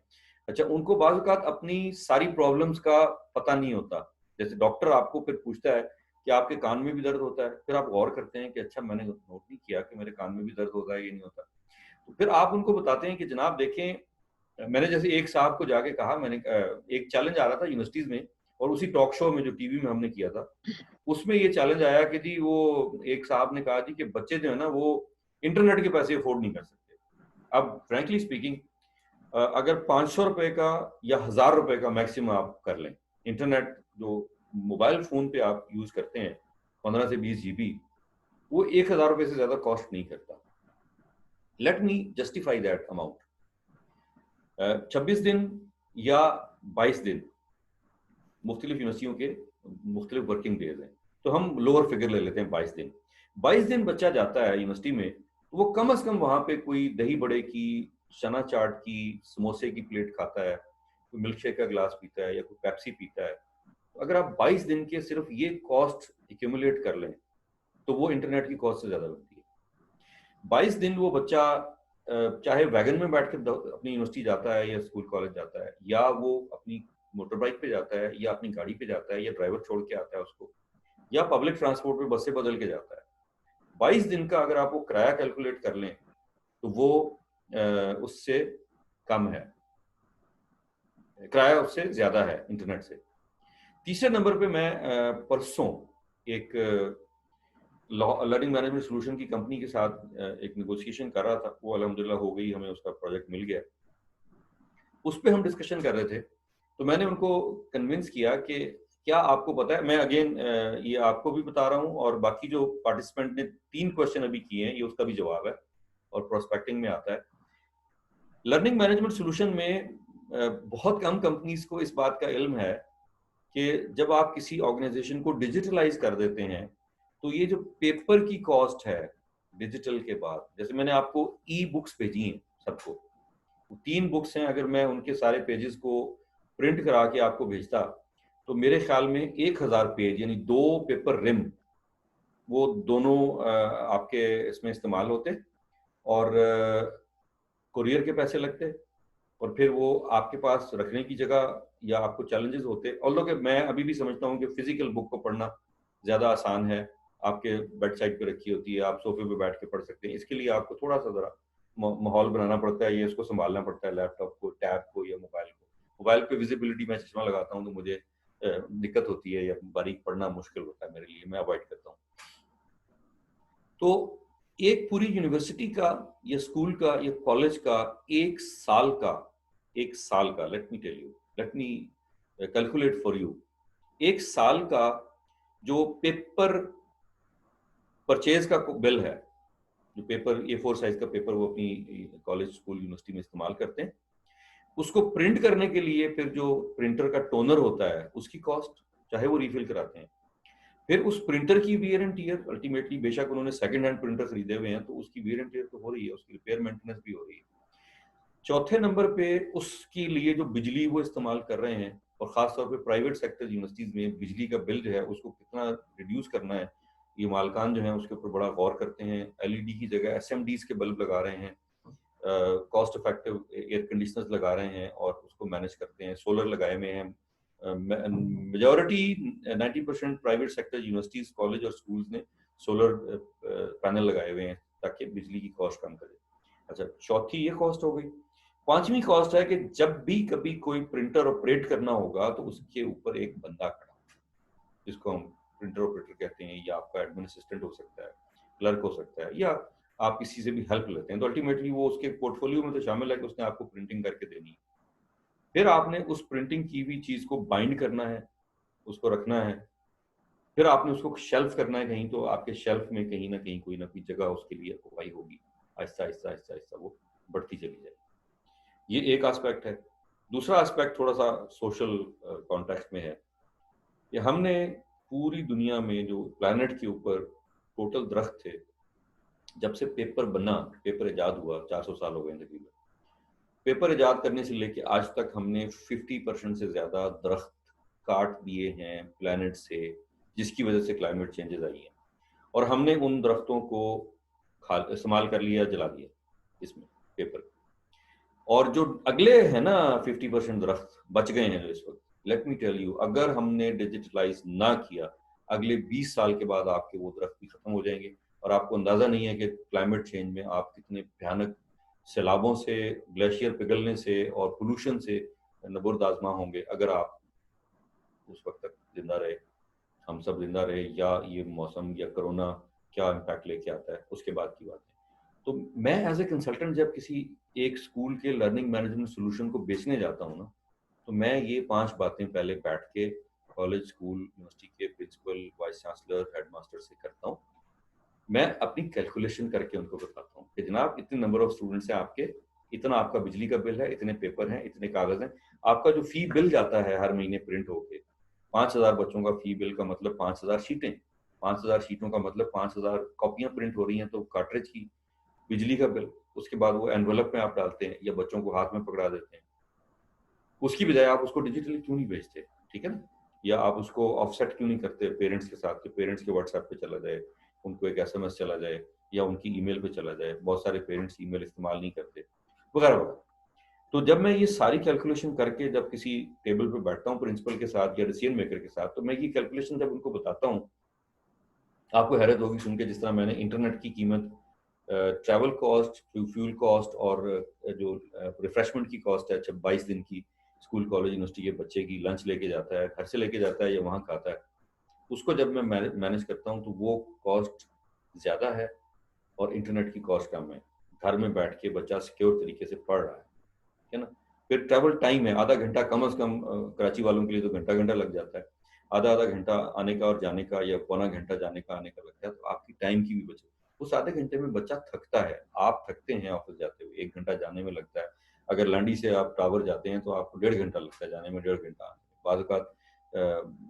अच्छा, उनको बाज़ औक़ात अपनी सारी प्रॉब्लम्स का पता नहीं होता। जैसे डॉक्टर आपको फिर पूछता है कि आपके कान में भी दर्द होता है, फिर आप गौर करते हैं कि अच्छा मैंने नोट नहीं किया कि मेरे कान में भी दर्द होता है, ये नहीं होता। तो फिर आप उनको बताते हैं कि जनाब देखें, मैंने जैसे एक साहब को जाके कहा, मैंने एक चैलेंज आ रहा था यूनिवर्सिटीज में, और उसी टॉक शो में जो टीवी में हमने किया था उसमें ये चैलेंज आया कि जी वो एक साहब ने कहा जी कि बच्चे जो है ना वो इंटरनेट के पैसे अफोर्ड नहीं कर सकते। अब फ्रैंकली स्पीकिंग, अगर 500 रुपए का या 1000 रुपए का मैक्सिमम आप कर लें, इंटरनेट जो मोबाइल फ़ोन पे आप यूज़ करते हैं 15 से 20 GB, वो 1000 रुपये से ज़्यादा कॉस्ट नहीं करता। Let me justify that amount. 26 दिन या 22 दिन मुख्तलिफ यूनिवर्सिटियों के मुख्तलिफ वर्किंग डेज हैं, तो हम लोअर फिगर ले लेते हैं 22 दिन। 22 दिन बच्चा जाता है यूनिवर्सिटी में, तो वो कम से कम वहाँ पे कोई दही बड़े की, चना चाट की, समोसे की प्लेट खाता है, कोई मिल्क शेक का गिलास पीता है या कोई पेप्सी पीता है। तो अगर आप 22 दिन के सिर्फ ये कॉस्ट एक्यूमुलेट कर लें तो वो इंटरनेट की कॉस्ट से ज़्यादा बनती है। 22 दिन वो बच्चा चाहे वैगन में बैठ कर अपनी यूनिवर्सिटी जाता है या स्कूल कॉलेज जाता है, या वो अपनी मोटर बाइक पे जाता है या अपनी गाड़ी पे जाता है या ड्राइवर छोड़ के आता है उसको, या पब्लिक ट्रांसपोर्ट पे बस से बदल के जाता है। 22 दिन का अगर आप वो किराया कैलकुलेट कर लें तो वो उससे कम है, किराया उससे ज़्यादा है इंटरनेट से। तीसरे नंबर पे मैं परसों एक लर्निंग मैनेजमेंट सोल्यूशन की कंपनी के साथ एक नेगोशिएशन कर रहा था, वो अल्हम्दुलिल्लाह हो गई, हमें उसका प्रोजेक्ट मिल गया। उस पर हम डिस्कशन कर रहे थे, तो मैंने उनको कन्विंस किया कि क्या आपको पता है, मैं अगेन ये आपको भी बता रहा हूँ और बाकी जो पार्टिसिपेंट ने 3 क्वेश्चन अभी किए हैं ये उसका भी जवाब है और प्रोस्पेक्टिंग में आता है। लर्निंग मैनेजमेंट सोल्यूशन में बहुत कम कंपनीज को इस बात का इल्म है कि जब आप किसी ऑर्गेनाइजेशन को डिजिटलाइज कर देते हैं तो ये जो पेपर की कॉस्ट है डिजिटल के बाद, जैसे मैंने आपको ई बुक्स भेजी हैं सबको, 3 बुक्स हैं, अगर मैं उनके सारे पेजेस को प्रिंट करा के आपको भेजता तो मेरे ख्याल में 1000 पेज यानी 2 पेपर रिम वो दोनों आपके इसमें इस्तेमाल होते और कुरियर के पैसे लगते और फिर वो आपके पास रखने की जगह या आपको चैलेंजेस होते। और लोग मैं अभी भी समझता हूँ कि फिजिकल बुक को पढ़ना ज़्यादा आसान है, आपके बेड साइड पे रखी होती है, आप सोफे पे बैठ के पढ़ सकते हैं। इसके लिए आपको थोड़ा सा ज़रा माहौल बनाना पड़ता है, ये इसको संभालना पड़ता है, लैपटॉप को, टैब को या मोबाइल को। मोबाइल पे विजिबिलिटी, मैं चश्मा लगाता हूँ तो मुझे दिक्कत होती है या बारीक पढ़ना मुश्किल होता है मेरे लिए, मैं अवॉइड करता हूँ। तो एक पूरी यूनिवर्सिटी का या स्कूल का या कॉलेज का एक साल का let me tell you, let me calculate for you, एक साल का जो पेपर परचेज का बिल है, जो पेपर A4 साइज का पेपर वो अपनी कॉलेज स्कूल यूनिवर्सिटी में इस्तेमाल करते हैं, उसको प्रिंट करने के लिए फिर जो प्रिंटर का टोनर होता है उसकी कॉस्ट, चाहे वो रिफिल कराते हैं, फिर उस प्रिंटर की वियर एंड टियर, अल्टीमेटली बेशक उन्होंने सेकंड हैंड प्रिंटर खरीदे हुए हैं तो उसकी वियर एंड टियर तो हो रही है, उसकी रिपेयर मेंटेनेंस भी हो रही है। चौथे नंबर पे उसके लिए जो बिजली वो इस्तेमाल कर रहे हैं, और खासतौर पे प्राइवेट सेक्टर यूनिवर्सिटीज में बिजली का बिल जो है उसको कितना रिड्यूस करना है, ये मालकान जो है उसके ऊपर बड़ा गौर करते हैं। LED की जगह SMDs के बल्ब लगा रहे हैं, कॉस्ट इफेक्टिव एयर कंडीशनर्स लगा रहे हैं और उसको मैनेज करते हैं। सोलर लगाए हुए हैं, majority 90% private sector universities, college और स्कूल्स ने सोलर पैनल लगाए हुए हैं ताकि बिजली की कॉस्ट कम करे। अच्छा, चौथी ये कॉस्ट हो गई। पांचवी कॉस्ट है कि जब भी कभी कोई प्रिंटर ऑपरेट करना होगा तो उसके ऊपर एक बंदा खड़ा, जिसको हम प्रिंटर ऑपरेटर कहते हैं, या आपका एडमिन असिस्टेंट हो सकता है, क्लर्क हो सकता है, या आप किसी से भी हेल्प लेते हैं, तो अल्टीमेटली वो उसके पोर्टफोलियो में तो शामिल है कि उसने आपको प्रिंटिंग करके देनी है। फिर आपने उस प्रिंटिंग की हुई चीज को बाइंड करना है, उसको रखना है, फिर आपने उसको शेल्फ करना है कहीं, तो आपके शेल्फ में कहीं ना कहीं कोई ना कोई जगह उसके लिए ऑक्युपाई होगी, आहिस्ता आहिस्ता आहिस्ता आहिस्ता वो बढ़ती चली जाएगी। ये एक एस्पेक्ट है। दूसरा एस्पेक्ट थोड़ा सा सोशल कॉन्टेक्स्ट में है कि हमने पूरी दुनिया में जो प्लैनेट के ऊपर टोटल दरख्त थे, जब से पेपर बना, पेपर इजाद हुआ, 400 साल हो गए तकरीबन, पेपर इजाद करने से लेके आज तक हमने 50% से ज्यादा दरख्त काट दिए हैं प्लैनेट से, जिसकी वजह से क्लाइमेट चेंजेस आई हैं, और हमने उन दरख्तों को इस्तेमाल कर लिया, जला दिया इसमें पेपर। और जो अगले है ना 50% दरख्त बच गए हैं जो इस वक्त, लेट मी टेल यू, अगर हमने डिजिटलाइज ना किया, अगले 20 साल के बाद आपके वो दरख्त भी खत्म हो जाएंगे, और आपको अंदाजा नहीं है कि क्लाइमेट चेंज में आप कितने भयानक सैलाबों से, ग्लेशियर पिघलने से और पोल्यूशन से नबुर्द आजमा होंगे अगर आप उस वक्त तक जिंदा रहे, हम सब जिंदा रहे, या ये मौसम या कोरोना क्या इम्पैक्ट लेके आता है उसके बाद की बात है। तो मैं एज ए कंसल्टेंट जब किसी एक स्कूल के लर्निंग मैनेजमेंट सोल्यूशन को बेचने जाता हूँ ना, तो मैं ये 5 बातें पहले बैठ के कॉलेज, स्कूल, यूनिवर्सिटी के प्रिंसिपल, वाइस चांसलर, हेडमास्टर से करता हूँ। मैं अपनी कैलकुलेशन करके उनको बताता हूँ कि जनाब इतने नंबर ऑफ स्टूडेंट्स हैं आपके, इतना आपका बिजली का बिल है, इतने पेपर हैं, इतने कागज हैं, आपका जो फी बिल जाता है हर महीने प्रिंट होके 5000 बच्चों का फी बिल का मतलब 5000 शीटें, 5000 शीटों का मतलब 5000 कॉपियां प्रिंट हो रही हैं, तो कार्ट्रिज की बिजली का बिल, उसके बाद वो एनवेलप में आप डालते हैं या बच्चों को हाथ में पकड़ा देते हैं, उसकी बजाय आप उसको डिजिटली क्यों नहीं भेजते, ठीक है ना? या आप उसको ऑफसेट क्यों नहीं करते पेरेंट्स के साथ, कि पेरेंट्स के व्हाट्सएप पे चला जाए, उनको एक एसएमएस चला जाए या उनकी ईमेल पे चला जाए, बहुत सारे पेरेंट्स ईमेल इस्तेमाल नहीं करते, वगैरह वगैरह। तो जब मैं ये सारी कैलकुलेशन करके जब किसी टेबल पे बैठता हूँ प्रिंसिपल के साथ या डिसीजन मेकर के साथ, तो मैं ये कैलकुलेशन जब उनको बताता हूँ, आपको हैरत होगी सुन के, जिस तरह मैंने इंटरनेट की कीमत, ट्रैवल कॉस्ट, फ्यूल कॉस्ट और जो रिफ्रेशमेंट की कॉस्ट है, 22 दिन की स्कूल कॉलेज यूनिवर्सिटी के बच्चे की लंच लेके जाता है, घर से लेके जाता है या वहाँ खाता है, उसको जब मैं मैनेज करता हूँ तो वो कॉस्ट ज़्यादा है और इंटरनेट की कॉस्ट कम है। घर में बैठ के बच्चा सिक्योर तरीके से पढ़ रहा है ना? फिर ट्रैवल टाइम है, आधा घंटा कम से कम, कराची वालों के लिए तो घंटा घंटा लग जाता है, आधा घंटा आने का और जाने का या पौना घंटा जाने का आने का लगता है, तो आपकी टाइम की भी बचत। उस आधे घंटे में बच्चा थकता है, आप थकते हैं ऑफिस जाते हुए, 1 घंटा जाने में लगता है, अगर लंडी से आप टावर जाते हैं तो आपको 1.5 घंटा लगता है जाने में, 1.5 घंटा आने में, बाद औक़ात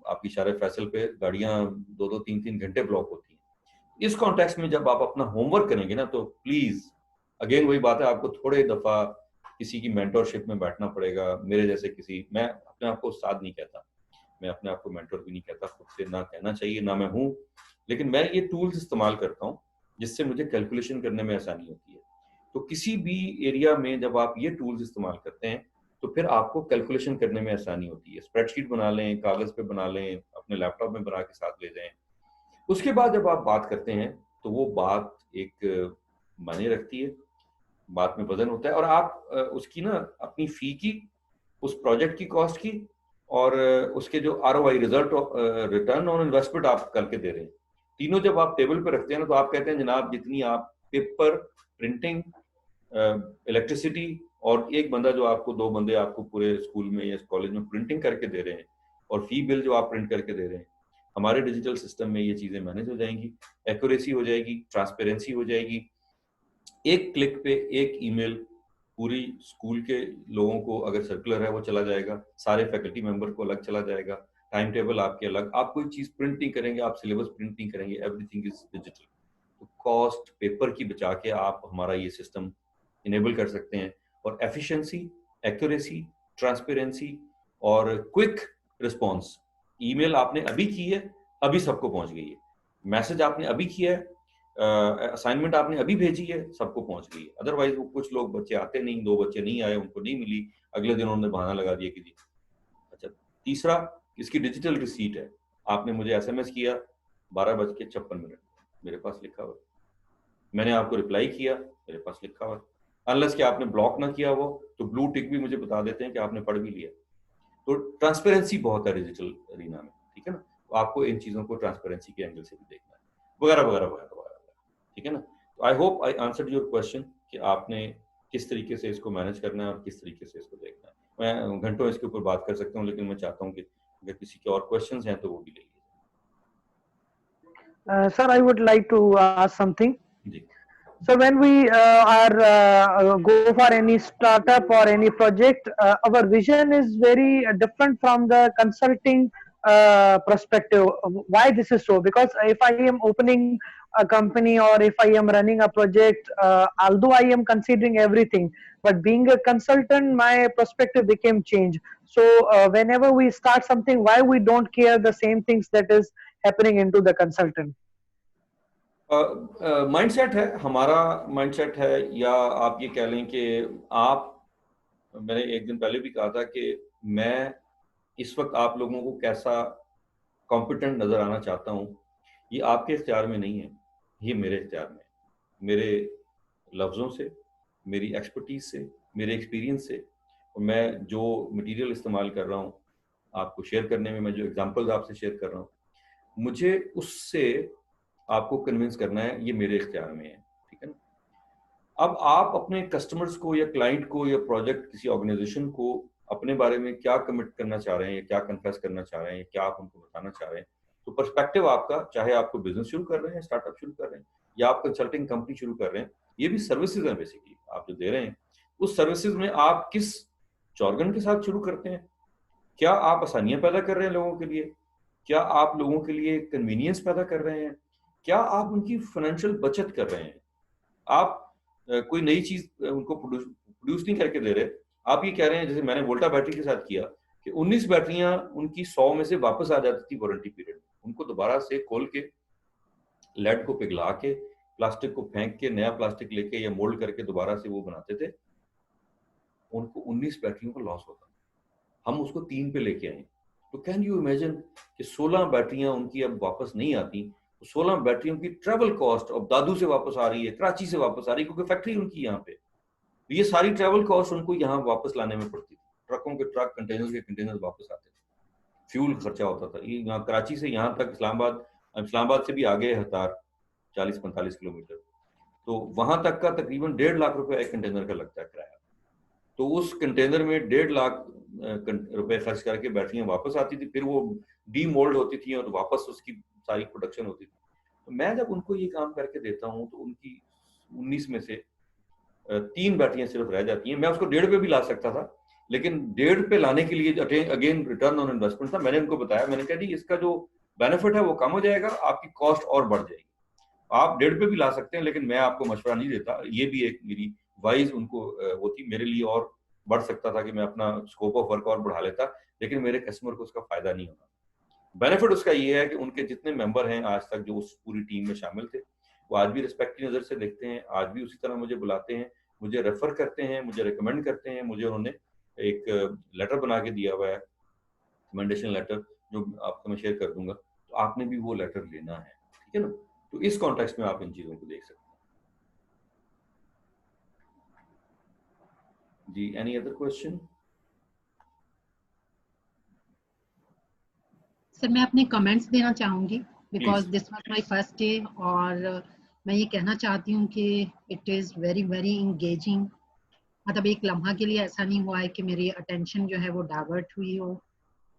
आपकी शारे फैसल पे गाड़ियां 2-2 3-3 घंटे ब्लॉक होती हैं। इस कॉन्टेक्स्ट में जब आप अपना होमवर्क करेंगे ना, तो प्लीज अगेन वही बात है, आपको थोड़े दफा किसी की मेंटरशिप में बैठना पड़ेगा, मेरे जैसे किसी, मैं अपने आप को उस्ताद नहीं कहता, मैं अपने आप को मेंटर भी नहीं कहता, खुद से ना कहना चाहिए, ना मैं हूँ, लेकिन मैं ये टूल्स इस्तेमाल करता हूँ जिससे मुझे कैलकुलेशन करने में आसानी होती है। तो किसी भी एरिया में जब आप ये टूल्स इस्तेमाल करते हैं तो फिर आपको कैलकुलेशन करने में आसानी होती है। स्प्रेडशीट बना लें, कागज पे बना लें, अपने लैपटॉप में बना के साथ ले जाएं। उसके बाद जब आप बात करते हैं तो वो बात एक मायने रखती है, बात में वजन होता है, और आप उसकी ना अपनी फी की, उस प्रोजेक्ट की कॉस्ट की, और उसके जो ROI, result return on investment आप करके दे रहे हैं, तीनों जब आप टेबल पर रखते हैं ना, तो आप कहते हैं जनाब जितनी आप पेपर, प्रिंटिंग, इलेक्ट्रिसिटी, और एक बंदा जो आपको, 2 बंदे आपको पूरे स्कूल में या कॉलेज में प्रिंटिंग करके दे रहे हैं, और फी बिल जो आप प्रिंट करके दे रहे हैं, हमारे डिजिटल सिस्टम में ये चीजें मैनेज हो जाएंगी, एक्यूरेसी हो जाएगी, ट्रांसपेरेंसी हो जाएगी, एक क्लिक पे एक ईमेल पूरी स्कूल के लोगों को, अगर सर्कुलर है वो चला जाएगा, सारे फैकल्टी मेंबर को अलग चला जाएगा, टाइम टेबल आपके अलग, आप कोई चीज प्रिंट नहीं करेंगे, आप सिलेबस प्रिंट नहीं करेंगे, एवरीथिंग इज डिजिटल। तो कॉस्ट पेपर की बचा के आप हमारा ये सिस्टम इनेबल कर सकते हैं, और एफिशिएंसी, एक्यूरेसी, ट्रांसपेरेंसी और क्विक रिस्पॉन्स। ईमेल आपने अभी की है, अभी सबको पहुंच गई है, मैसेज आपने अभी किया है, असाइनमेंट आपने अभी भेजी है, सबको पहुंच गई है। अदरवाइज वो कुछ लोग बच्चे आते नहीं, 2 बच्चे नहीं आए, उनको नहीं मिली, अगले दिन उन्होंने बहाना लगा दिया कि जी। अच्छा, तीसरा इसकी डिजिटल रिसीट है, आपने मुझे एसएमएस किया 12:56, मेरे पास लिखा हुआ, मैंने आपको रिप्लाई किया, मेरे पास लिखा हुआ, अनलेस कि आपने ब्लॉक ना किया हो तो ब्लू टिक भी मुझे बता देते हैं कि आपने पढ़ भी लिया। तो ट्रांसपेरेंसी बहुत है डिजिटल अरीना में, ठीक है ना? तो आपको इन चीजों को ट्रांसपेरेंसी के एंगल से भी देखना है, वगैरह वगैरह वगैरह वगैरह, ठीक है ना? तो आई hope I answered your question कि आपने किस तरीके से इसको मैनेज करना है और किस तरीके से इसको देखना है। मैं घंटों इसके ऊपर बात कर सकता हूँ, लेकिन मैं चाहता हूँ कि अगर किसी के और क्वेश्चंस हैं तो वो भी ले लीजिए। Sir, I would like to ask something. जी। So when we go for any startup or any project, our vision is very different from the consulting perspective. Why this is so? Because if I am opening a company or if I am running a project, although I am considering everything, but being a consultant, my perspective became changed. So whenever we start something, why we don't care the same things that is happening into the consultant? Mindset है, हमारा mindset है, या आप ये कह लें कि आप, मैंने एक दिन पहले भी कहा था कि मैं इस वक्त आप लोगों को कैसा कॉम्पिटेंट नजर आना चाहता हूँ, ये आपके इख्तियार में नहीं है, ये मेरे इख्तियार में है। मेरे लफ्ज़ों से, मेरी एक्सपर्टीज से, मेरे एक्सपीरियंस से, और मैं जो मटेरियल इस्तेमाल कर रहा हूँ आपको शेयर करने में, मैं जो एग्जांपल्स आपसे शेयर कर रहा हूँ, मुझे उससे आपको कन्विंस करना है, ये मेरे इख्तियार में है, ठीक है ना? अब आप अपने कस्टमर्स को या क्लाइंट को या प्रोजेक्ट किसी ऑर्गेनाइजेशन को अपने बारे में क्या कमिट करना चाह रहे हैं, या क्या कन्फेस करना चाह रहे हैं, क्या आप उनको बताना चाह रहे हैं। तो पर्सपेक्टिव आपका, चाहे आपको बिजनेस शुरू कर रहे हैं, स्टार्टअप शुरू कर रहे हैं, या आप कंसल्टिंग कंपनी शुरू कर रहे हैं, ये भी सर्विसेज हैं बेसिकली आप जो दे रहे हैं। उस सर्विसेज में आप किस जॉर्गन के साथ शुरू करते हैं? क्या आप आसानियां पैदा कर रहे हैं लोगों के लिए? क्या आप लोगों के लिए कन्वीनियंस पैदा कर रहे हैं? क्या आप उनकी फाइनेंशियल बचत कर रहे हैं? आप कोई नई चीज उनको प्रोड्यूस नहीं करके दे रहे। आप ये कह रहे हैं, जैसे मैंने वोल्टा बैटरी के साथ किया, कि 19 बैटरियां उनकी 100 में से वापस आ जाती थी वारंटी पीरियड में। उनको दोबारा से खोल के, लेड को पिघला के, प्लास्टिक को फेंक के, नया प्लास्टिक लेके या मोल्ड करके दोबारा से वो बनाते थे। उनको 19 बैटरियों का लॉस होता, हम उसको 3 पे लेके आए। तो कैन यू इमेजिन कि 16 बैटरियां उनकी अब वापस नहीं आती, तो 16 बैटरियों की ट्रेवल कॉस्ट अब दादू से वापस आ रही है, कराची से वापस आ रही है, क्योंकि फैक्ट्री उनकी यहाँ पे। तो ये सारी ट्रेवल कॉस्ट उनको यहाँ वापस लाने में पड़ती थी। ट्रकों के ट्रक, कंटेनर के कंटेनर वापस आते थे, फ्यूल खर्चा होता था। ये यहाँ कराची से यहाँ तक इस्लामाबाद से भी आगे है हतार, 40-45 किलोमीटर, तो वहां तक का तकरीबन 1.5 लाख रुपए एक कंटेनर का लगता है किराया। तो उस कंटेनर में 1.5 लाख रुपए खर्च करके बैटरियां वापस आती थी, फिर वो डीमोल्ड होती थी और वापस उसकी सारी प्रोडक्शन होती थी। तो मैं जब उनको ये काम करके देता हूँ, तो उनकी 19 में से 3 बैटरियां सिर्फ रह जाती हैं। मैं उसको 1.5 पे भी ला सकता था, लेकिन 1.5 पे लाने के लिए अगेन रिटर्न ऑन इन्वेस्टमेंट था। मैंने उनको बताया, मैंने कहा जी इसका जो बेनिफिट है वो कम हो जाएगा, आपकी कॉस्ट और बढ़ जाएगी। आप 1.5 पे भी ला सकते हैं, लेकिन मैं आपको मशवरा नहीं देता। ये भी एक मेरी वाइज उनको वो थी। मेरे लिए और बढ़ सकता था कि मैं अपना स्कोप ऑफ वर्क और बढ़ा लेता, लेकिन मेरे कस्टमर को उसका फायदा नहीं होना। बेनिफिट उसका ये है कि उनके जितने मेंबर हैं आज तक जो उस पूरी टीम में शामिल थे, वो आज भी रिस्पेक्ट की नज़र से देखते हैं, आज भी उसी तरह मुझे बुलाते हैं, मुझे रेफर करते हैं, मुझे रिकमेंड करते हैं। मुझे उन्होंने एक लेटर बना के दिया हुआ है, रिकमेंडेशन लेटर, जो आपको मैं शेयर कर दूंगा। तो आपने भी वो लेटर लेना है, ठीक है ना। तो इस कॉन्टेक्स्ट में आप इन चीज़ों को देख सकते हैं। जी, एनी अदर क्वेश्चन? सर मैं अपने कमेंट्स देना चाहूँगी, because this was my first day, और मैं ये कहना चाहती हूँ कि it is very very engaging. मतलब एक लम्हा के लिए ऐसा नहीं हुआ है कि मेरी अटेंशन जो है वो डाइवर्ट हुई हो,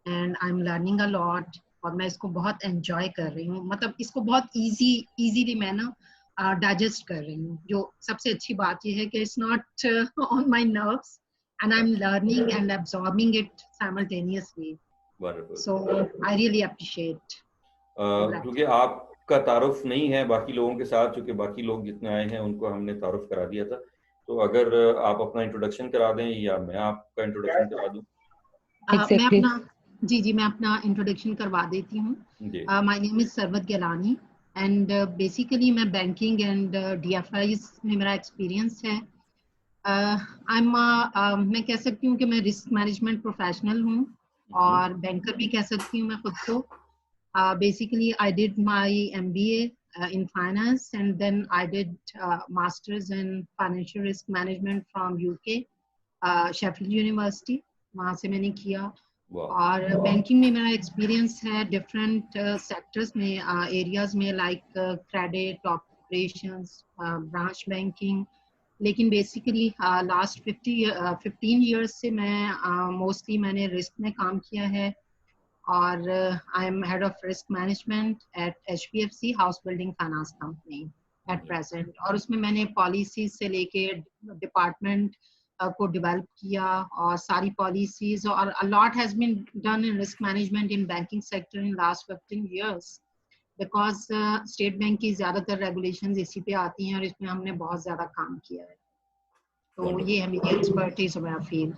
and I am learning a lot, और मैं इसको बहुत एंजॉय कर रही हूँ। मतलब इसको बहुत इजीली मैं ना डाइजेस्ट कर रही हूँ। जो सबसे अच्छी बात ये है कि it's not on my nerves, and I am learning and absorbing it simultaneously. So I really appreciate. क्योंकि आपका तारुफ नहीं है बाकी लोगों के साथ, क्योंकि बाकी लोग जितने आए हैं उनको हमने तारुफ करा दिया था। तो अगर आप अपना इंट्रोडक्शन करा दें, या मैं आपका इंट्रोडक्शन करा दूं। मैं अपना इंट्रोडक्शन करवा देती हूँ। My name is Sarwat Gilani, and basically मैं बैंकिंग एंड DFIs में मेरा एक्सपीरियंस है। मैं कह सकती हूँ कि मैं रिस्क मैनेजमेंट प्रोफेशनल हूँ, और बैंकर भी कह सकती हूँ मैं खुद को। Basically, I did my MBA in finance, and then I did masters in financial risk management from UK, Sheffield University. वहाँ से मैंने किया। और बैंकिंग में मेरा एक्सपीरियंस है डिफरेंट सेक्टर्स में, एरियाज में, like credit, operations, branch banking. लेकिन बेसिकली लास्ट 15 ईयर्स से मैं मोस्टली मैंने रिस्क में काम किया है, और I am head of risk management eight HPFC house building finance company at present. और उसमें मैंने पॉलिसीज से लेके डिपार्टमेंट को डेवलप किया, और सारी पॉलिसीज, और a lot has been done in risk management in banking sector in last 15 years, because state bank की ज़्यादातर रेगुलेशंस इसी पे आती हैं, और इसमें हमने बहुत ज़्यादा काम किया है। तो ये है मेरी एक्सपर्टीज मेरा फील्ड,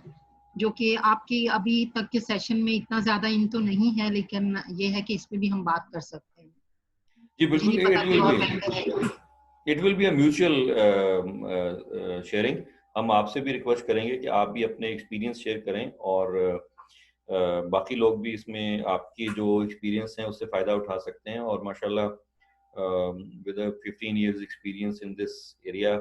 जो कि आपकी अभी तक के सेशन में इतना ज़्यादा इन तो नहीं है, लेकिन ये है कि इस पे भी हम बात कर सकते हैं। जी बिल्कुल, it will be a mutual sharing. हम आपसे भी रिक्वेस्ट करेंगे कि आप भी अपने एक्सपीरियंस शेयर करें, और बाकी लोग भी इसमें आपके जो एक्सपीरियंस हैं उससे फ़ायदा उठा सकते हैं। और माशाल्लाह with 15 years experience in this area,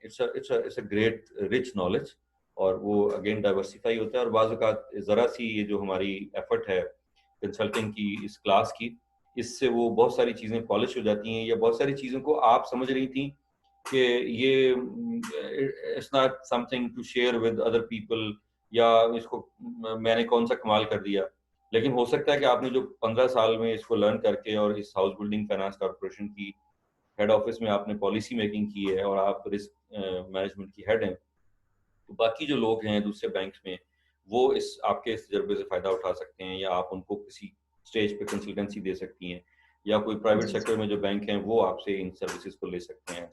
it's a great rich knowledge, और वो अगेन डाइवर्सिफाई होता है। और बाज़ औक़ात ज़रा सी ये जो हमारी एफर्ट है कंसल्टिंग की, इस क्लास की, इससे वो बहुत सारी चीज़ें पॉलिश हो जाती हैं, या बहुत सारी चीज़ों को आप समझ रही थी कि ये it's not something to share with other people, या इसको मैंने कौन सा कमाल कर दिया। लेकिन हो सकता है कि आपने जो 15 साल में इसको लर्न करके और इस हाउस बिल्डिंग फाइनेंस कॉर्पोरेशन की हेड ऑफिस में आपने पॉलिसी मेकिंग की है और आप रिस्क मैनेजमेंट की हेड हैं, तो बाकी जो लोग हैं दूसरे बैंक्स में वो इस आपके इस तजर्बे से फ़ायदा उठा सकते हैं, या आप उनको किसी स्टेज पे कंसल्टेंसी दे सकती हैं, या कोई प्राइवेट सेक्टर में जो बैंक हैं वो आपसे इन सर्विसेज को ले सकते हैं।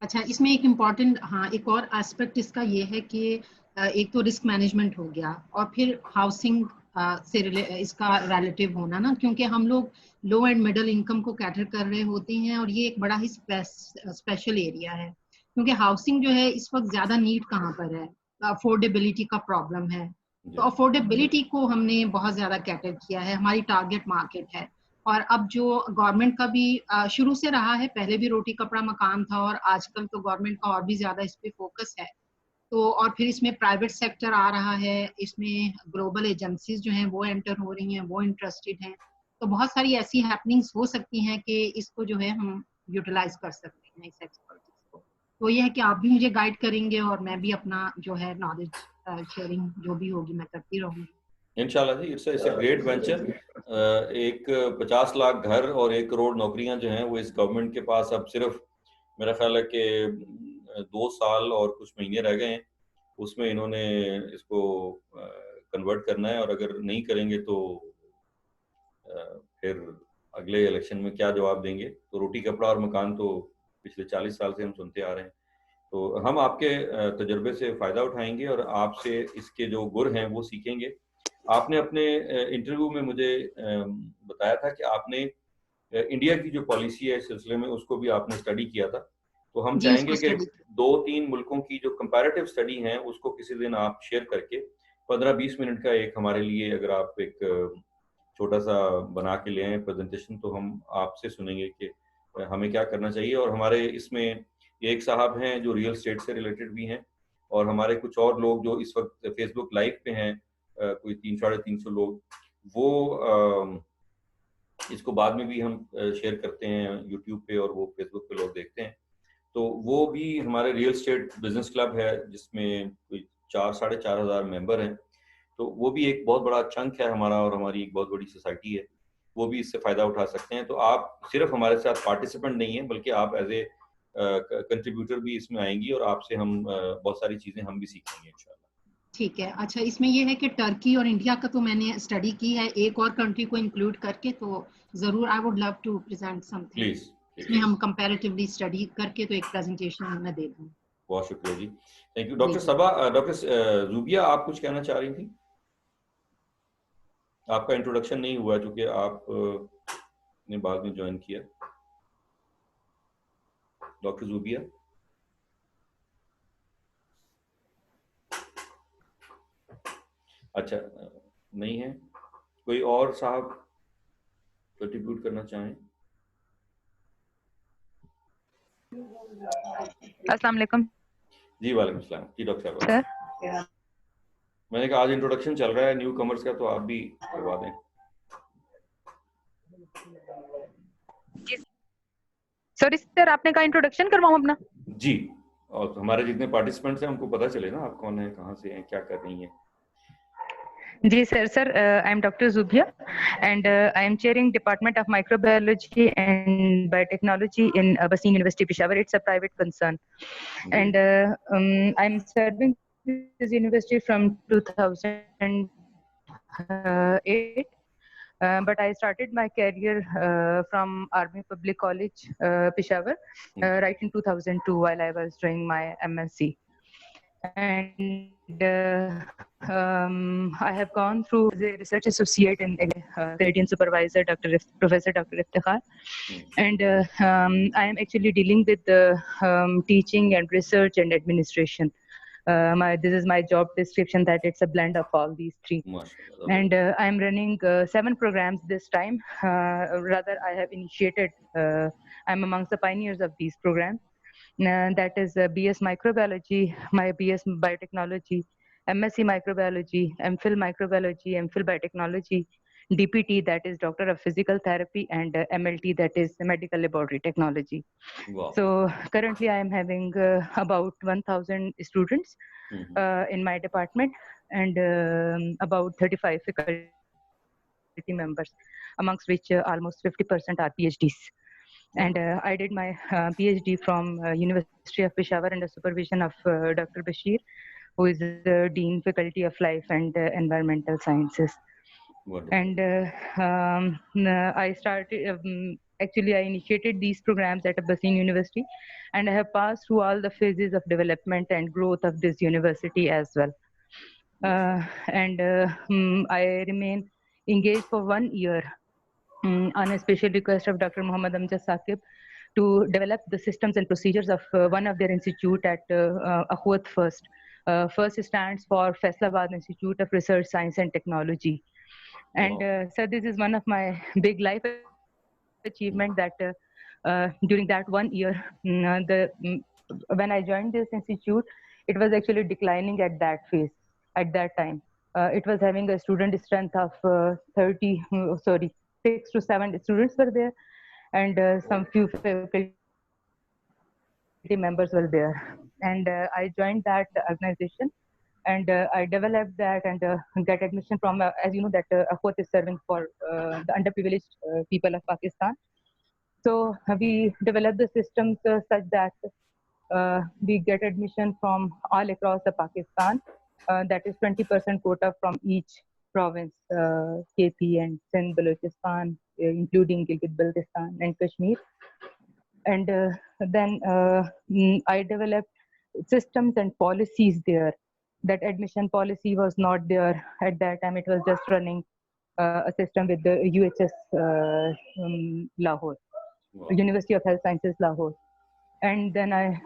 अच्छा, इसमें एक इम्पॉर्टेंट एक और एस्पेक्ट इसका ये है कि एक तो रिस्क मैनेजमेंट हो गया और फिर हाउसिंग से इसका रिलेटिव होना ना, क्योंकि हम लोग लो एंड मिडिल इनकम को कैटर कर रहे होते हैं और ये एक बड़ा ही स्पेशल एरिया है, क्योंकि हाउसिंग जो है इस वक्त ज्यादा नीड कहाँ पर है, अफोर्डेबिलिटी का प्रॉब्लम है। तो अफोर्डेबिलिटी को हमने बहुत ज्यादा कैटर किया है, हमारी टारगेट मार्केट है। और अब जो गवर्नमेंट का भी शुरू से रहा है, पहले भी रोटी कपड़ा मकान था और आजकल तो गवर्नमेंट का और भी ज्यादा इस पे फोकस है। तो और फिर इसमें प्राइवेट सेक्टर आ रहा है, इसमें ग्लोबल एजेंसीज जो हैं वो एंटर हो रही हैं, वो इंटरेस्टेड हैं। तो बहुत सारी ऐसी हैपनिंग्स हो सकती हैं कि इसको जो है हम यूटिलाइज कर सकते हैं इस एक्सपर्टीज को। तो ये है कि आप भी मुझे गाइड करेंगे और मैं भी अपना जो है नॉलेज शेयरिंग जो भी होगी मैं करती रहूंगी इंशाल्लाह जी। It's a great venture. एक 50 लाख घर और 1 करोड़ नौकरियां जो हैं वो इस गवर्नमेंट के पास अब सिर्फ मेरा ख्याल है कि 2 साल और कुछ महीने रह गए हैं, उसमें इन्होंने इसको कन्वर्ट करना है। और अगर नहीं करेंगे तो फिर अगले इलेक्शन में क्या जवाब देंगे। तो रोटी कपड़ा और मकान तो पिछले 40 साल से हम सुनते आ रहे हैं। तो हम आपके तजर्बे से फ़ायदा उठाएंगे और आपसे इसके जो गुर हैं वो सीखेंगे। आपने अपने इंटरव्यू में मुझे बताया था कि आपने इंडिया की जो पॉलिसी है इस सिलसिले में उसको भी आपने स्टडी किया था। तो हम चाहेंगे कि 2-3 मुल्कों की जो कंपैरेटिव स्टडी है उसको किसी दिन आप शेयर करके 15-20 मिनट का एक हमारे लिए अगर आप एक छोटा सा बना के ले आए प्रेजेंटेशन, तो हम आपसे सुनेंगे कि हमें क्या करना चाहिए। और हमारे इसमें एक साहब हैं जो रियल एस्टेट से रिलेटेड भी हैं, और हमारे कुछ और लोग जो इस वक्त फेसबुक लाइव पे हैं, कोई 300-350 लोग, वो इसको बाद में भी हम शेयर करते हैं यूट्यूब पे और वो फेसबुक पे लोग देखते हैं। तो वो भी हमारे रियल एस्टेट बिजनेस क्लब है जिसमें कोई 4-4,500 मेंबर हैं। तो वो भी एक बहुत बड़ा चंक है हमारा और हमारी एक बहुत बड़ी सोसाइटी है, वो भी इससे फ़ायदा उठा सकते हैं। तो आप सिर्फ हमारे साथ पार्टिसिपेंट नहीं हैं बल्कि आप एज ए कंट्रीब्यूटर भी इसमें आएंगी और आपसे हम बहुत सारी चीज़ें हम भी सीखेंगे इंशाल्लाह। ठीक है। अच्छा, इसमें ये है कि टर्की और इंडिया का तो मैंने स्टडी की है, एक और कंट्री को इंक्लूड करके तो जरूर I would love to present something. Please इसमें हम कंपैरेटिवली स्टडी करके तो एक प्रेजेंटेशन मैं दे दूँ। बहुत शुक्रिया जी, thank you. Doctor Saba, doctor Zubia, आप कुछ कहना चाह रही थी? आपका इंट्रोडक्शन नहीं हुआ क्योंकि आप ने बाद में ज्वाइन किया। डॉक्टर जुबिया। अच्छा, नहीं है। कोई और साहब कंट्रीब्यूट करना चाहें? अस्सलाम वालेकुम जी वालेकुम सलाम जी। डॉक्टर साहब, मैंने कहा आज इंट्रोडक्शन चल रहा है न्यू कमर्स का, तो आप भी करवा दें। सॉरी सर, आपने कहा इंट्रोडक्शन करवाऊं अपना? जी, और हमारे जितने पार्टिसिपेंट्स हैं उनको पता चले ना आप कौन है, कहाँ से हैं, क्या कर रही हैं। जी sir, I am doctor Zubia and I am chairing Department of Microbiology and Biotechnology in Basim University, Peshawar. It's a private concern. And I'm serving this university from 2008. But I started my career from Army Public College, Peshawar, right in 2002 while I was doing my MSc. And I have gone through the research associate and Canadian supervisor, Professor Dr. Iftikhar. And I am actually dealing with the teaching and research and administration. This is my job description, that it's a blend of all these three. And I'm running 7 programs this time. Rather, I have initiated, I'm amongst the pioneers of these programs. That is BS Microbiology, my BS Biotechnology, MSc Microbiology, MPhil Microbiology, MPhil Biotechnology, DPT, that is Doctor of Physical Therapy, and MLT, that is Medical Laboratory Technology. Wow. So currently I am having about 1,000 students in my department. and about 35 faculty members, amongst which almost 50% are PhDs. And I did my PhD from University of Peshawar under supervision of Dr. Bashir, who is the Dean Faculty of Life and Environmental Sciences. Wonderful. And I started, actually I initiated these programs at Abbasine University, and I have passed through all the phases of development and growth of this university as well. I remain engaged for 1 year on a special request of Dr. Muhammad Amjad Saqib to develop the systems and procedures of one of their institute at Akhuwat First. First stands for Faisalabad Institute of Research, Science and Technology. And so this is one of my big life achievement that during that 1 year, when I joined this institute, it was actually declining at that phase, at that time. It was having a student strength of 6 to 7 students were there, and some few faculty members were there. And I joined that organization, and I developed that and got admission from, as you know, that Akhuwat is serving for the underprivileged people of Pakistan. So we developed the systems such that we get admission from all across the Pakistan. That is 20% quota from each province, KP and Sindh, Balochistan, including Gilgit-Baltistan and Kashmir. And then I developed systems and policies there. That admission policy was not there at that time. It was just running a system with the UHS Lahore, wow. University of Health Sciences Lahore. And then I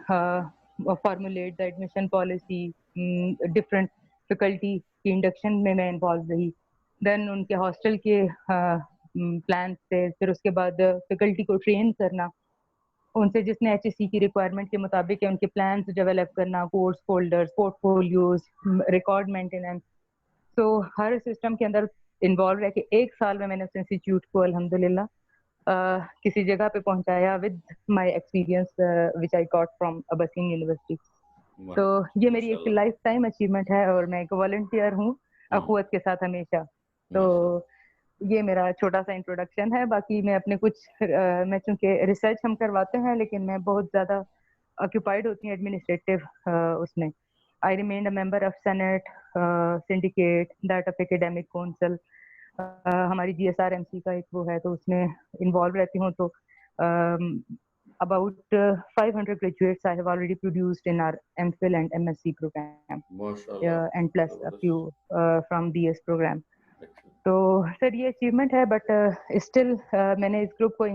formulate the admission policy, different faculty की induction में मैं involved रही. Then उनके hostel के plans थे, फिर उसके बाद faculty को train करना, उनसे जिसने HSC की requirement के मुताबिक उनके plans develop करना, course folders, portfolios, record maintenance. So हर system के अंदर involved रह के 1 साल में मैंने उस institute को अल्हम्दुलिल्लाह किसी जगह पे पहुंचाया with my experience which I got from Abbasine University. तो ये मेरी एक लाइफ टाइम अचीवमेंट है और मैं एक वॉलंटियर हूँ अखुवत के साथ हमेशा. तो ये मेरा छोटा सा इंट्रोडक्शन है. बाकी मैं अपने कुछ मैं चूंकि रिसर्च हम करवाते हैं लेकिन मैं बहुत ज़्यादा ऑक्यूपाइड होती हूँ एडमिनिस्ट्रेटिव उसमें. I remain a member of senate, syndicate, that of academic council. हमारी GSRMC का एक वो है तो उसमें इन्वॉल्व रहती हूँ. तो about 500 graduates I have already produced in our MPhil and MSc program, and plus a few from DS program. तो सर ये अचीवमेंट है, बट स्टिल मैंने इस ग्रुप को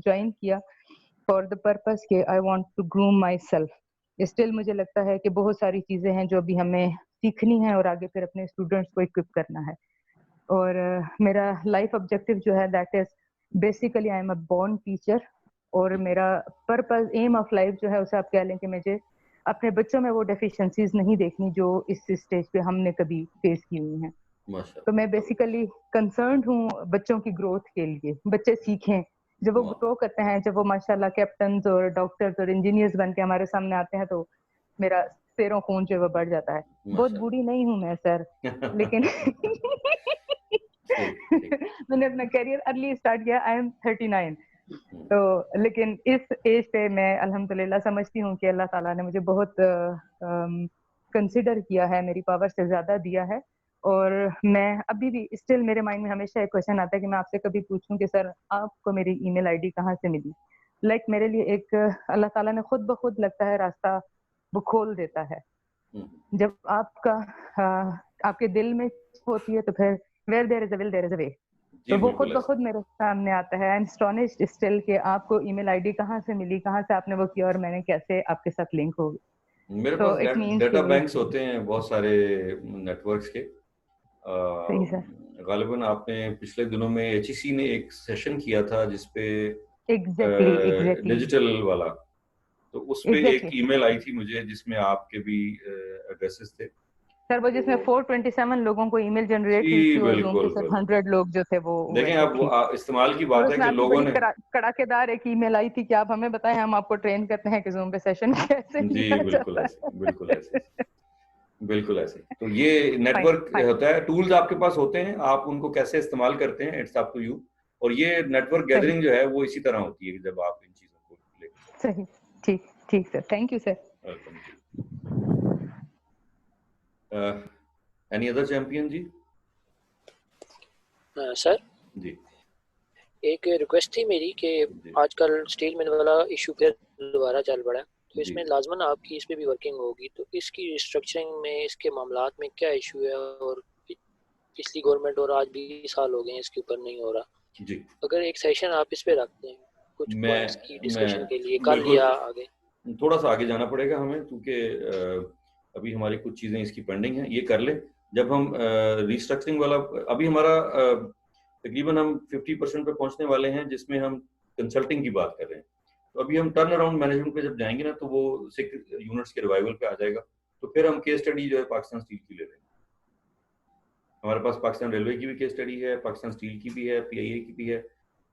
ज्वाइन किया फॉर द पर्पस के I want to groom myself. Still मुझे लगता है कि बहुत सारी चीज़ें हैं जो अभी हमें सीखनी है और आगे फिर अपने स्टूडेंट्स को इक्विप करना है. और मेरा लाइफ ऑब्जेक्टिव जो है that is basically I am a born teacher. और मेरा पर्पस एम ऑफ लाइफ जो है उसे आप कह लें कि मुझे अपने बच्चों में वो डेफिशिएंसीज नहीं देखनी जो इस स्टेज पे हमने कभी फेस की हुई हैं. तो मैं बेसिकली कंसर्न्ड हूँ बच्चों की ग्रोथ के लिए. बच्चे सीखें, जब वो ग्रो करते हैं, जब वो माशाल्लाह कैप्टन्स और डॉक्टर्स और इंजीनियर्स बन के हमारे सामने आते हैं तो मेरा पैरों खून जो है वो बढ़ जाता है. बहुत बूढ़ी नहीं हूँ मैं सर, लेकिन मैंने अपना करियर अर्ली स्टार्ट किया. I am 39. तो लेकिन इस एज पे मैं अल्हम्दुलिल्लाह समझती हूँ कि अल्लाह ताला ने मुझे बहुत कंसिडर किया है, मेरी पावर से ज्यादा दिया है. और मैं अभी भी स्टिल मेरे माइंड में हमेशा एक क्वेश्चन आता है कि मैं आपसे कभी पूछूं कि सर आपको मेरी ईमेल आईडी कहाँ से मिली. लाइक मेरे लिए एक अल्लाह ताला ने खुद ब खुद लगता है रास्ता वो खोल देता है. जब आपका आपके दिल में होती है तो फिर where there is a will there is a way. तो वो खुद ब खुद मेरे सामने आता है. आई एम एस्टोनिश्ड स्टिल कि आपको ईमेल आईडी कहाँ से मिली, कहाँ से आपने वो किया और मैंने कैसे आपके साथ लिंक हो गई. मेरे पास डेटा बैंक्स होते हैं बहुत सारे नेटवर्क्स के. गालिबन आपने पिछले दिनों में HEC ने एक सेशन किया था जिसपे डिजिटल वाला, तो उसपे एक ईमेल आई थी मुझे जिसमें आपके भी एड्रेसेस थे सर. वो जिसमें 427 लोगों को ईमेल जनरेट हुई थी और लोगों के साथ 100 लोग जो थे वो देखें. अब इस्तेमाल की बात है कि लोगों ने कड़ाकेदार एक ईमेल आई थी कि आप हमें बताएं, हम आपको ट्रेन करते हैं कि Zoom पे सेशन कैसे. जी बिल्कुल ऐसे. बिल्कुल ऐसे। तो ये नेटवर्क होता है, टूल्स आपके पास होते हैं, आप उनको कैसे इस्तेमाल करते हैं, इट्स अप टू यू। और ये नेटवर्क गैदरिंग जो है वो इसी तरह होती है जब आप इन चीजों को लेकर। सही, ठीक ठीक sir, thank you sir. Welcome जी। एनी अदर चैंपियन जी? सर जी, एक रिक्वेस्ट थी मेरी कि आजकल स्टील मिल वाला इशू फिर दोबारा चल पड़ा है, तो इसमें लाजमन आपकी इस पे भी वर्किंग होगी, तो इसकी रिस्ट्रक्चरिंग में, इसके मामलात में क्या इशू है, और पिछली गवर्नमेंट और आज 20 साल हो गए हैं इसके ऊपर नहीं हो रहा जी। अगर एक सेशन आप इस पे रखते हैं कुछ पॉइंट्स की डिस्कशन के लिए, कल या आगे? थोड़ा सा आगे जाना पड़ेगा हमें, क्योंकि अभी हमारी कुछ चीज़ें इसकी पेंडिंग हैं, ये कर ले। जब हम रिस्ट्रक्चरिंग वाला, अभी हमारा तकरीबन हम 50% पे पहुंचने वाले हैं, जिसमें हम कंसल्टिंग की बात कर रहे हैं। तो अभी हम टर्न अराउंड मैनेजमेंट पे जब जाएंगे ना, तो वो 6 यूनिट्स के रिवाइवल पे आ जाएगा। तो फिर हम केस स्टडी जो है पाकिस्तान स्टील की ले रहे हैं। हमारे पास पाकिस्तान रेलवे की भी केस स्टडी है, पाकिस्तान स्टील की भी है, PIA की भी है।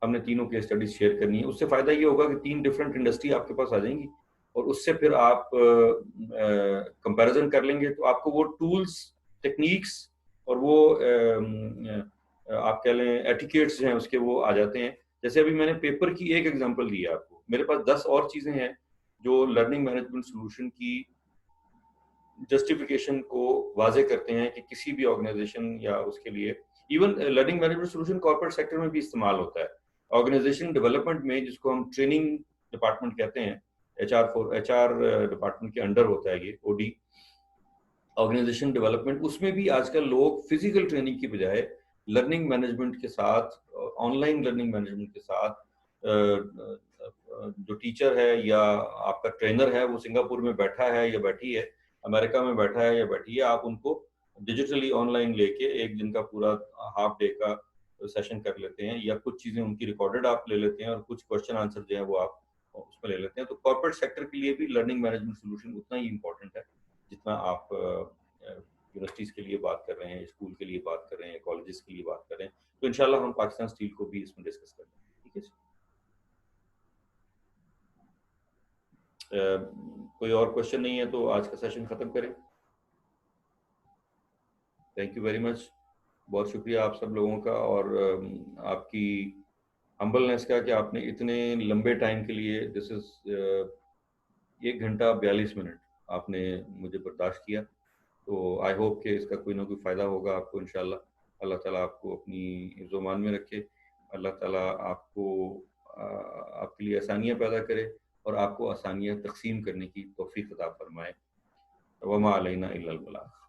हमने तीनों केस स्टडीज शेयर करनी है। उससे फायदा ये होगा कि 3 डिफरेंट इंडस्ट्री आपके पास आ जाएंगी, और उससे फिर आप कंपैरिजन कर लेंगे, तो आपको वो टूल्स, टेक्निक्स और वो आप कह लें एटिकेट्स जो हैं उसके, वो आ जाते हैं। जैसे अभी मैंने पेपर की एक एग्जांपल दी है आपको, मेरे पास 10 और चीजें हैं जो लर्निंग मैनेजमेंट सोल्यूशन की जस्टिफिकेशन को वाजे करते हैं कि किसी भी ऑर्गेनाइजेशन या उसके लिए, even learning management solution corporate sector में भी इस्तेमाल होता है। ऑर्गेनाइजेशन डेवलपमेंट में, जिसको हम ट्रेनिंग डिपार्टमेंट कहते हैं, HR डिपार्टमेंट के अंडर होता है ये, OD ऑर्गेनाइजेशन डेवलपमेंट, उसमें भी आजकल लोग फिजिकल ट्रेनिंग की बजाय लर्निंग मैनेजमेंट के साथ, ऑनलाइन लर्निंग मैनेजमेंट के साथ, जो टीचर है या आपका ट्रेनर है वो सिंगापुर में बैठा है या बैठी है, अमेरिका में बैठा है या बैठी है, आप उनको डिजिटली ऑनलाइन लेके एक दिन का पूरा हाफ डे का सेशन कर लेते हैं, या कुछ चीजें उनकी रिकॉर्डेड आप ले लेते हैं और कुछ क्वेश्चन आंसर जो है वो आप उसमें ले लेते हैं। तो कॉर्पोरेट सेक्टर के लिए भी लर्निंग मैनेजमेंट सोल्यूशन उतना ही इम्पोर्टेंट है जितना आप यूनिवर्सिटीज के लिए बात कर रहे हैं, स्कूल के लिए बात कर रहे हैं, कॉलेजेस के लिए बात कर रहे हैं। तो इंशाल्लाह हम पाकिस्तान स्टील को भी इसमें डिस्कस करेंगे। ठीक है। कोई और क्वेश्चन नहीं है तो आज का सेशन खत्म करें। थैंक यू वेरी मच, बहुत शुक्रिया आप सब लोगों का, और आपकी हम्बलनेस का कि आपने इतने लंबे टाइम के लिए, दिस इज 1 घंटा 42 मिनट आपने मुझे बर्दाश्त किया। तो आई होप कि इसका कोई ना कोई फ़ायदा होगा आपको इंशाल्लाह। अल्लाह ताला आपको अपनी ईज़-ओ-मान में रखे, अल्लाह ताला आपको आपके लिए आसानियाँ पैदा करे और आपको आसानियाँ तक़सीम करने की तौफ़ीक़ अता फ़रमाए। वमा अलैना इल्लल बलाग़।